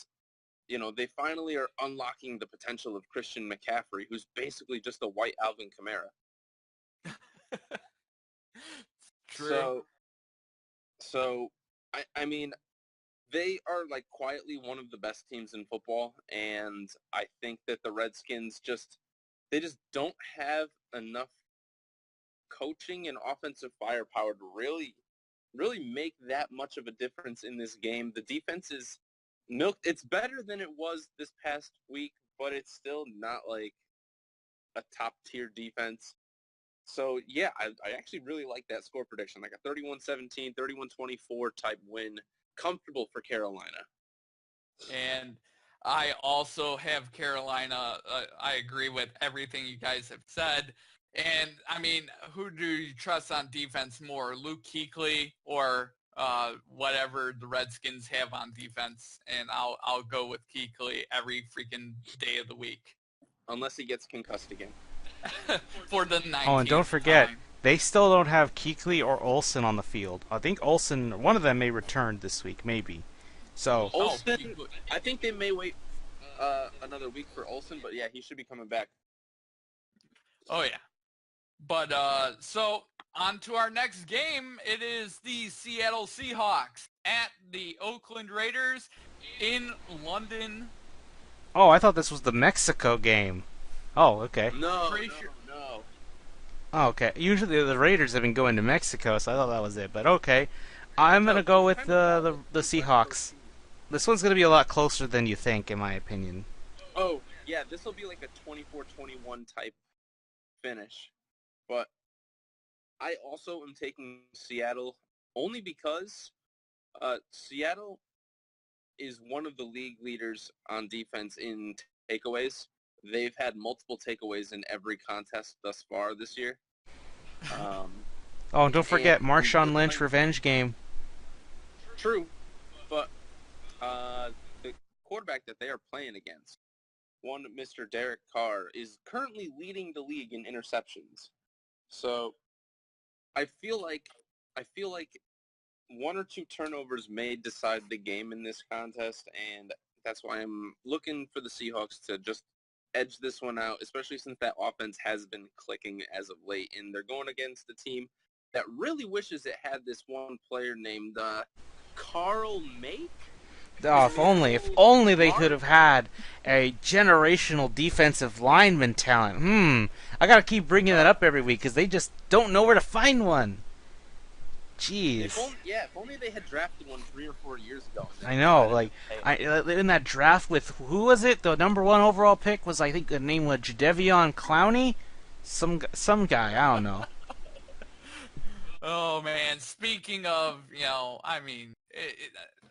they finally are unlocking the potential of Christian McCaffrey, who's basically just a white Alvin Kamara. True. So I mean, they are like quietly one of the best teams in football, and I think that the Redskins just don't have enough coaching and offensive firepower to really make that much of a difference in this game. The defense is milked. It's better than it was this past week, but it's still not like a top tier defense. So, yeah, I actually really like that score prediction, like a 31-17, 31-24 type win, comfortable for Carolina. And I also have Carolina. I agree with everything you guys have said. And, I mean, who do you trust on defense more, Luke Kuechly or whatever the Redskins have on defense? And I'll go with Kuechly every freaking day of the week. Unless he gets concussed again. For the 19th Oh, and don't forget, time. they still don't have Kuechly or Olsen on the field. I think Olsen, one of them may return this week, maybe. So, Olsen, Kuechly. I think they may wait another week for Olsen, but yeah, he should be coming back. Oh, yeah. But, so, on to our next game. It is the Seattle Seahawks at the Oakland Raiders in London. oh, I thought this was the Mexico game. Oh, okay. No. Oh, okay. Usually the Raiders have been going to Mexico, so I thought that was it. But okay, I'm gonna go with the Seahawks. This one's gonna be a lot closer than you think, in my opinion. Oh, yeah, this will be like a 24-21 type finish. But I also am taking Seattle only because Seattle is one of the league leaders on defense in takeaways. They've had multiple takeaways in every contest thus far this year. Oh, and don't forget and Marshawn Lynch revenge game. True, but the quarterback that they are playing against, one Mr. Derek Carr, is currently leading the league in interceptions. So I feel like one or two turnovers may decide the game in this contest, and that's why I'm looking for the Seahawks to just edge this one out, especially since that offense has been clicking as of late, and they're going against a team that really wishes it had this one player named Carl Make. Oh, if only they could have had a generational defensive lineman talent. I gotta keep bringing that up every week because they just don't know where to find one. Jeez. If only they had drafted one 3 or 4 years ago. I know, like, in that draft with, who was it? The number 1 overall pick was, I think, the name was Jadeveon Clowney? Some guy, I don't know. Oh man, speaking of, I mean,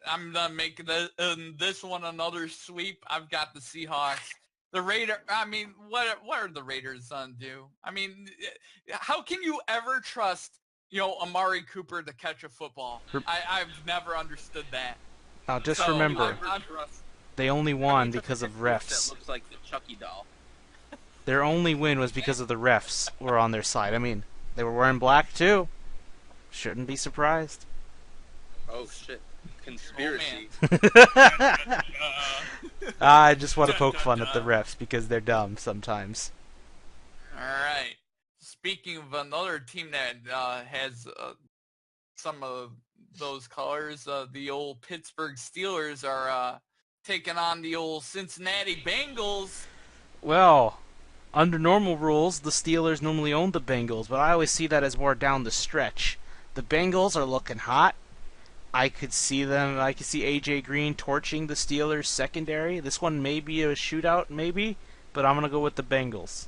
I'm gonna make this one another sweep. I've got the Seahawks. The I mean, what are the Raiders gonna do? I mean, how can you ever trust, Amari Cooper to catch a football? I've never understood that. Now, just remember, they only won because of refs. That looks like the Chucky doll. Their only win was because of the refs were on their side. I mean, they were wearing black too. Shouldn't be surprised. Oh shit. Conspiracy. I just want to poke fun at the refs because they're dumb sometimes. Alright. Speaking of another team that has some of those colors, the old Pittsburgh Steelers are taking on the old Cincinnati Bengals. Well, under normal rules, the Steelers normally own the Bengals, but I always see that as more down the stretch. The Bengals are looking hot. I could see AJ Green torching the Steelers secondary. This one may be a shootout, maybe, but I'm going to go with the Bengals.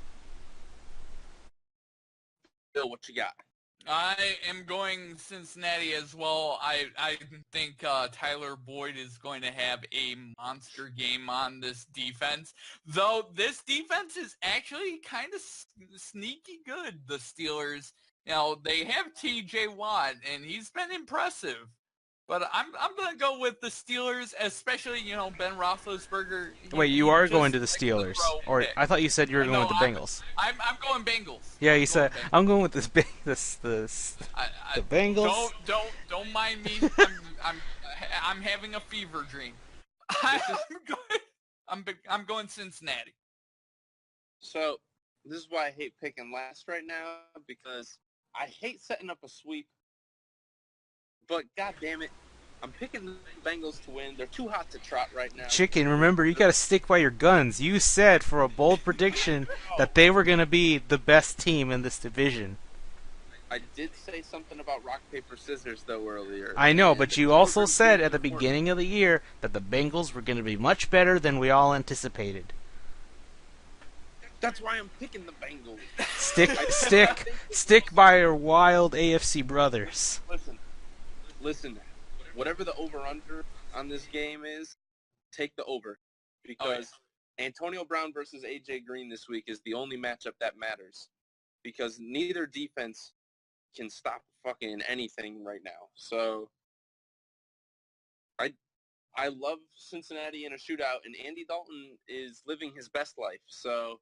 Bill, what you got? I am going Cincinnati as well. I think Tyler Boyd is going to have a monster game on this defense. Though this defense is actually kind of sneaky good, the Steelers. They have T.J. Watt, and he's been impressive. But I'm going to go with the Steelers, especially, Ben Roethlisberger. Wait, you are going to the Steelers? Or pick. I thought you said you were going with the Bengals. I'm going Bengals. Yeah, you said, I'm going with the Bengals. Don't mind me. I'm having a fever dream. I'm going Cincinnati. So, this is why I hate picking last right now, because I hate setting up a sweep. But god damn it, I'm picking the Bengals to win. They're too hot to trot right now. Chicken, remember, you got to stick by your guns. You said for a bold prediction that they were going to be the best team in this division. I did say something about rock, paper, scissors, though, earlier. I know, but you also said at the beginning of the year that the Bengals were going to be much better than we all anticipated. That's why I'm picking the Bengals. Stick by your wild AFC brothers. Listen, whatever the over-under on this game is, take the over. Because Antonio Brown versus A.J. Green this week is the only matchup that matters. Because neither defense can stop fucking anything right now. So, I love Cincinnati in a shootout, and Andy Dalton is living his best life. So,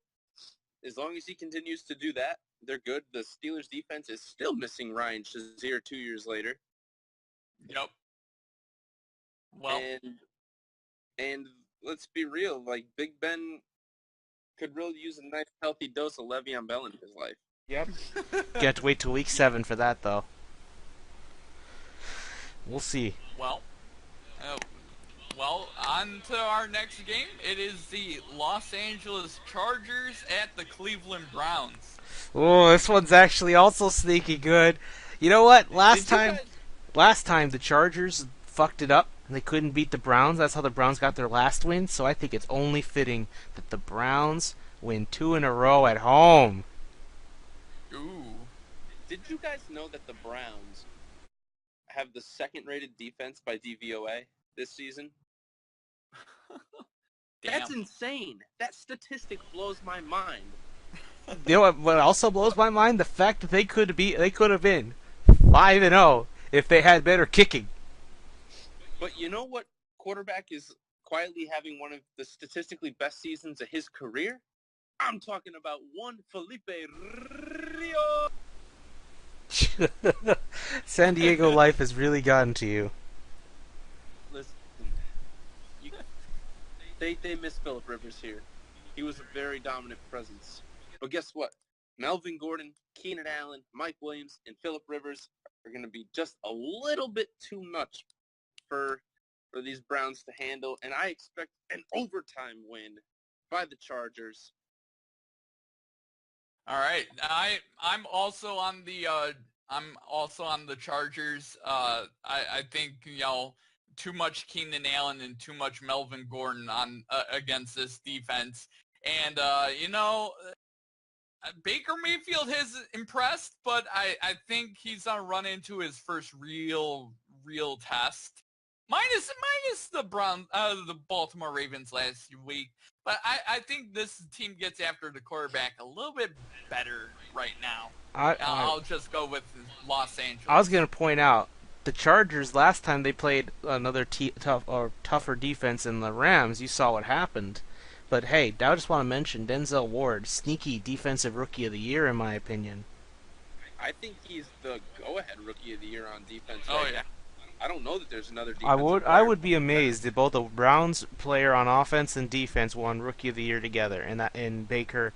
as long as he continues to do that, they're good. The Steelers' defense is still missing Ryan Shazier 2 years later. Yep. Well, and let's be real, like Big Ben could really use a nice healthy dose of Le'Veon Bell in his life. Yep. You have to wait till week 7 for that, though. We'll see. Well, on to our next game. It is the Los Angeles Chargers at the Cleveland Browns. Oh, this one's actually also sneaky good. You know what? Last time the Chargers fucked it up and they couldn't beat the Browns. That's how the Browns got their last win. So I think it's only fitting that the Browns win 2 in a row at home. Ooh. Did you guys know that the Browns have the second-rated defense by DVOA this season? That's insane. That statistic blows my mind. You know what also blows my mind? The fact that they could have been 5-0 if they had better kicking. But you know what quarterback is quietly having one of the statistically best seasons of his career? I'm talking about one Felipe Rio. San Diego life has really gotten to you. Listen, they miss Phillip Rivers here. He was a very dominant presence. But guess what? Melvin Gordon, Keenan Allen, Mike Williams, and Phillip Rivers are going to be just a little bit too much for these Browns to handle, and I expect an overtime win by the Chargers. All right, I'm also on the I'm also on the Chargers. I think too much Keenan Allen and too much Melvin Gordon on against this defense, and Baker Mayfield has impressed, but I think he's gonna run into his first real test. Minus the Baltimore Ravens last week, but I think this team gets after the quarterback a little bit better right now. I'll just go with Los Angeles. I was going to point out the Chargers last time they played another tougher defense in the Rams. You saw what happened. But hey, I just want to mention Denzel Ward, sneaky defensive rookie of the year in my opinion. I think he's the go-ahead rookie of the year on defense. Oh yeah. I don't know that there's another defense. I would be amazed if both a Browns player on offense and defense won rookie of the year together, in Baker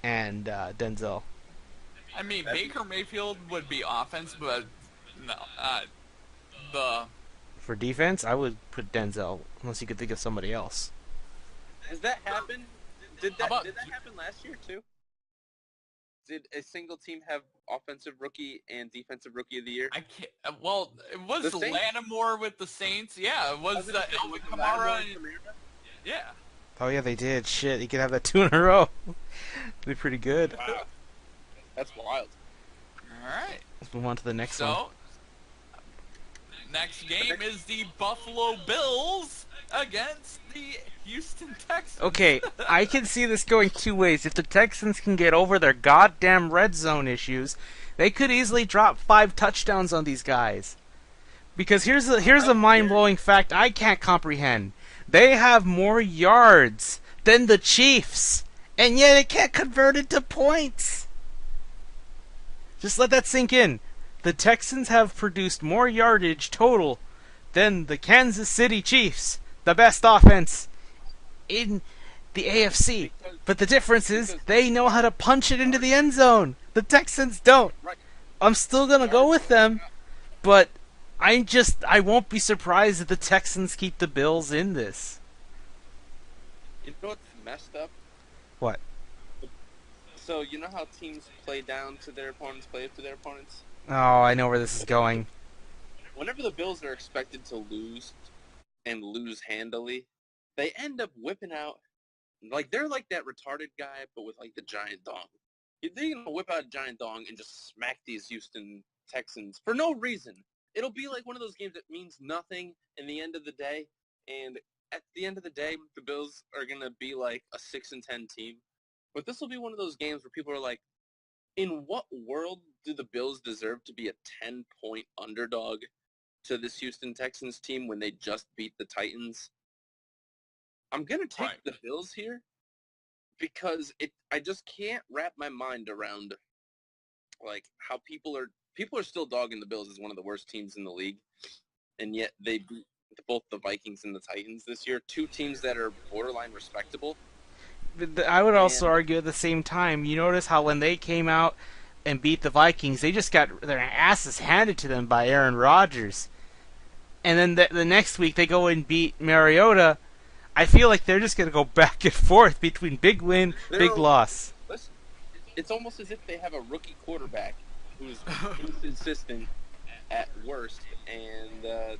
and Denzel. I mean, Baker Mayfield would be offense, but no, for defense, I would put Denzel unless you could think of somebody else. Has that happened? Did that happen last year too? Did a single team have offensive rookie and defensive rookie of the year? I can't. Well, it was Lattimore with the Saints. Yeah, it was Alvin Kamara. Yeah. Oh yeah, they did. Shit, you could have that 2 in a row. They're pretty good. Wow, that's wild. All right. Let's move on to the next one. So, next game is the Buffalo Bills against the Houston Texans. Okay, I can see this going two ways. If the Texans can get over their goddamn red zone issues, they could easily drop 5 touchdowns on these guys. Because here's a mind-blowing fact I can't comprehend. They have more yards than the Chiefs, and yet it can't convert into points. Just let that sink in. The Texans have produced more yardage total than the Kansas City Chiefs, the best offense in the AFC. But the difference is they know how to punch it into the end zone. The Texans don't. I'm still going to go with them, but I won't be surprised if the Texans keep the Bills in this. You know what's messed up? What? So you know how teams play down to their opponents, play up to their opponents? Oh, I know where this is going. Whenever the Bills are expected to lose, and lose handily, they end up whipping out, like they're like that retarded guy, but with like the giant dong. They're gonna whip out a giant dong and just smack these Houston Texans for no reason. It'll be like one of those games that means nothing in the end of the day, and at the end of the day, the Bills are gonna be like a 6-10 team. But this will be one of those games where people are like, in what world do the Bills deserve to be a 10-point underdog to this Houston Texans team when they just beat the Titans? I'm going to take the Bills here because I just can't wrap my mind around like how people are still dogging the Bills as one of the worst teams in the league, and yet they beat both the Vikings and the Titans this year, 2 teams that are borderline respectable. I would also argue at the same time, you notice how when they came out and beat the Vikings, they just got their asses handed to them by Aaron Rodgers. And then the next week they go and beat Mariota. I feel like they're just going to go back and forth between big win, big loss. Listen, it's almost as if they have a rookie quarterback who's inconsistent at worst, and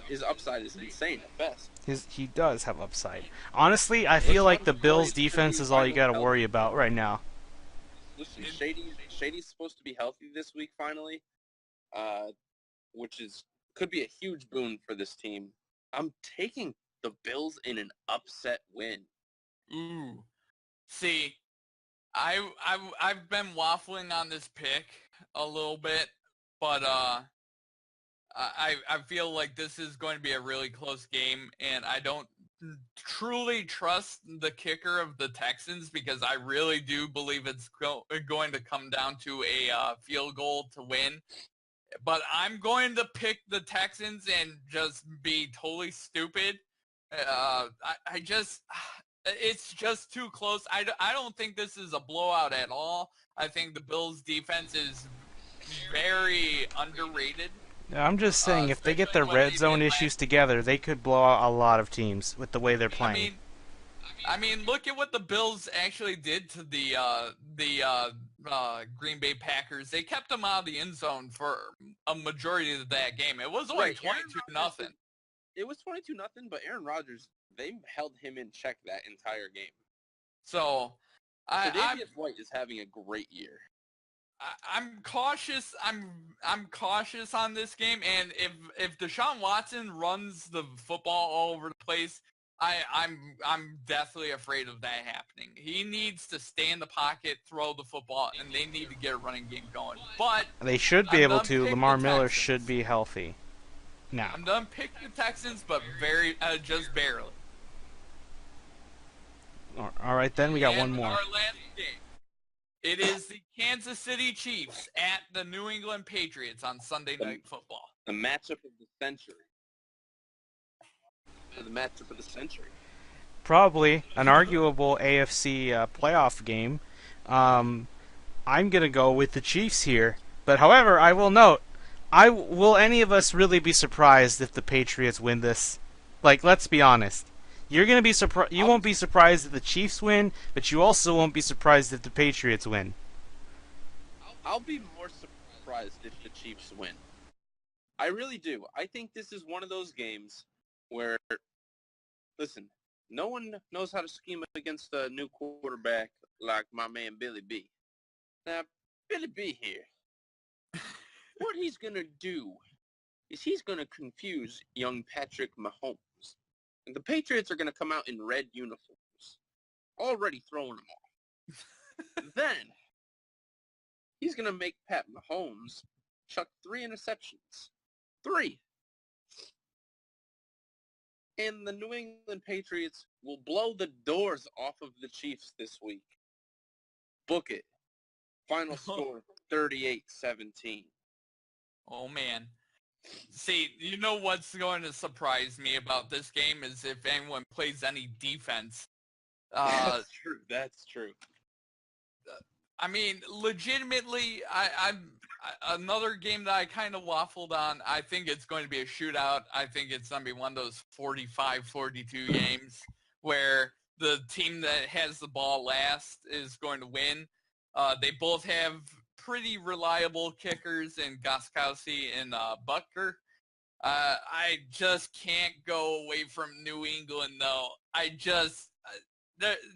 his upside is insane at best. He does have upside. Honestly, I feel like the Bills' defense is all you got to worry about right now. Listen, Shady's supposed to be healthy this week finally, which could be a huge boon for this team. I'm taking the Bills in an upset win. Ooh, see, I've been waffling on this pick a little bit, but I feel like this is going to be a really close game, and I don't truly trust the kicker of the Texans because I really do believe it's going to come down to a field goal to win. But I'm going to pick the Texans and just be totally stupid. It's just too close. I don't think this is a blowout at all. I think the Bills' defense is very underrated. I'm just saying, if they get their red zone issues together, they could blow out a lot of teams with the way they're playing. I mean, look at what the Bills actually did to the Green Bay Packers. They kept them out of the end zone for a majority of that game. It was only Right, 22-0. It was 22-0, but Aaron Rodgers, they held him in check that entire game. So Tre'Davious White is having a great year. I'm cautious. I'm cautious on this game, and if Deshaun Watson runs the football all over the place, I'm definitely afraid of that happening. He needs to stay in the pocket, throw the football, and they need to get a running game going. But They should be I'm able done to. picking Lamar the Miller Texans. should be healthy. Now, I'm done picking the Texans, but just barely. all right then, we got And one more. Our last game. It is the Kansas City Chiefs at the New England Patriots on Sunday Night Football. The matchup of the century. The matchup of the century. Probably an arguable AFC playoff game. I'm gonna go with the Chiefs here, but however, I will note, will any of us really be surprised if the Patriots win this? Like, let's be honest. You're gonna be surprised. You won't be surprised if the Chiefs win, but you also won't be surprised if the Patriots win. I'll be more surprised if the Chiefs win. I really do. I think this is one of those games where, listen, no one knows how to scheme against a new quarterback like my man Billy B. Now, Billy B here, what he's going to do is he's going to confuse young Patrick Mahomes. And the Patriots are going to come out in red uniforms, already throwing them off. Then, he's going to make Pat Mahomes chuck 3 interceptions. 3. And the New England Patriots will blow the doors off of the Chiefs this week. Book it. Final score, 38-17. Oh, man. See, you know what's going to surprise me about this game is if anyone plays any defense. That's true. That's true. I mean, legitimately, I'm another game that I kind of waffled on. I think it's going to be a shootout. I think it's going to be one of those 45-42 games where the team that has the ball last is going to win. They both have pretty reliable kickers in Gostkowski and Butker. I just can't go away from New England, though.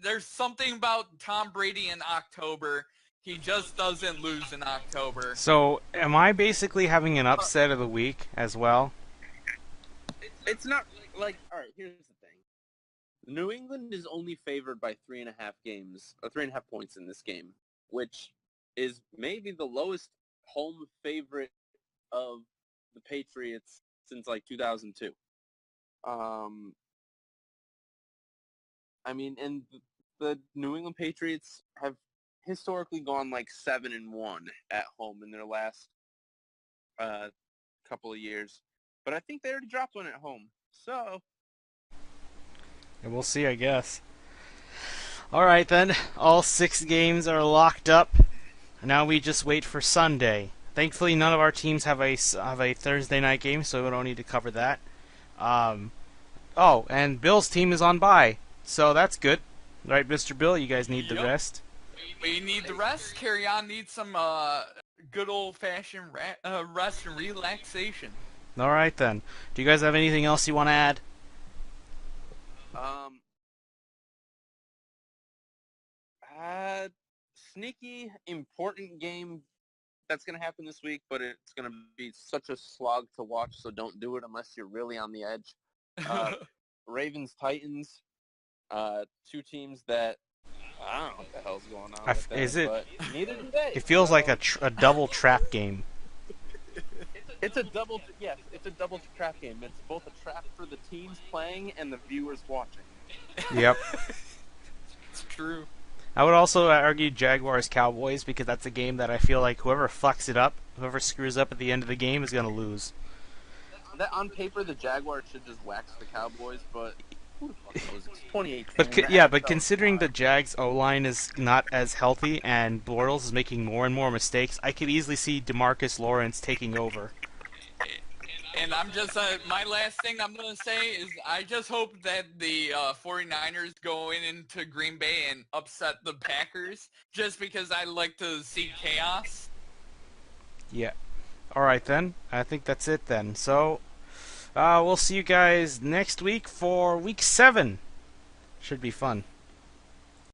There's something about Tom Brady in October. He just doesn't lose in October. So, am I basically having an upset of the week as well? It's not like, all right, here's the thing. New England is only favored by 3.5 games, or 3.5 points in this game, which is maybe the lowest home favorite of the Patriots since like 2002. I mean, and the New England Patriots have historically gone like 7-1 at home in their last couple of years, but I think they already dropped one at home. So, And we'll see, I guess. All right then, all 6 games are locked up. Now we just wait for Sunday. Thankfully, none of our teams have a Thursday night game, so we don't need to cover that. Oh, and Bill's team is on bye, so that's good. Right, Mr. Bill? You guys need the Yep. rest? We need the rest. Carry on needs some good old-fashioned rest and relaxation. All right then. Do you guys have anything else you want to add? Sneaky, important game that's going to happen this week, but it's going to be such a slog to watch, so don't do it unless you're really on the edge. Ravens-Titans, 2 teams that, I don't know what the hell's going on with them, Is it? but neither do they. It feels like a double trap game. It's a double trap game. It's both a trap for the teams playing and the viewers watching. Yep. It's true. I would also argue Jaguars-Cowboys because that's a game that I feel like whoever fucks it up, whoever screws up at the end of the game is going to lose. That on paper, the Jaguars should just wax the Cowboys, but who the fuck knows? It's 2018. But considering the Jags O-line is not as healthy and Bortles is making more and more mistakes, I could easily see DeMarcus Lawrence taking over. And I'm just, my last thing I'm going to say is I just hope that the 49ers go into Green Bay and upset the Packers just because I like to see chaos. Yeah. All right, then. I think that's it, then. So, we'll see you guys next week for Week 7. Should be fun.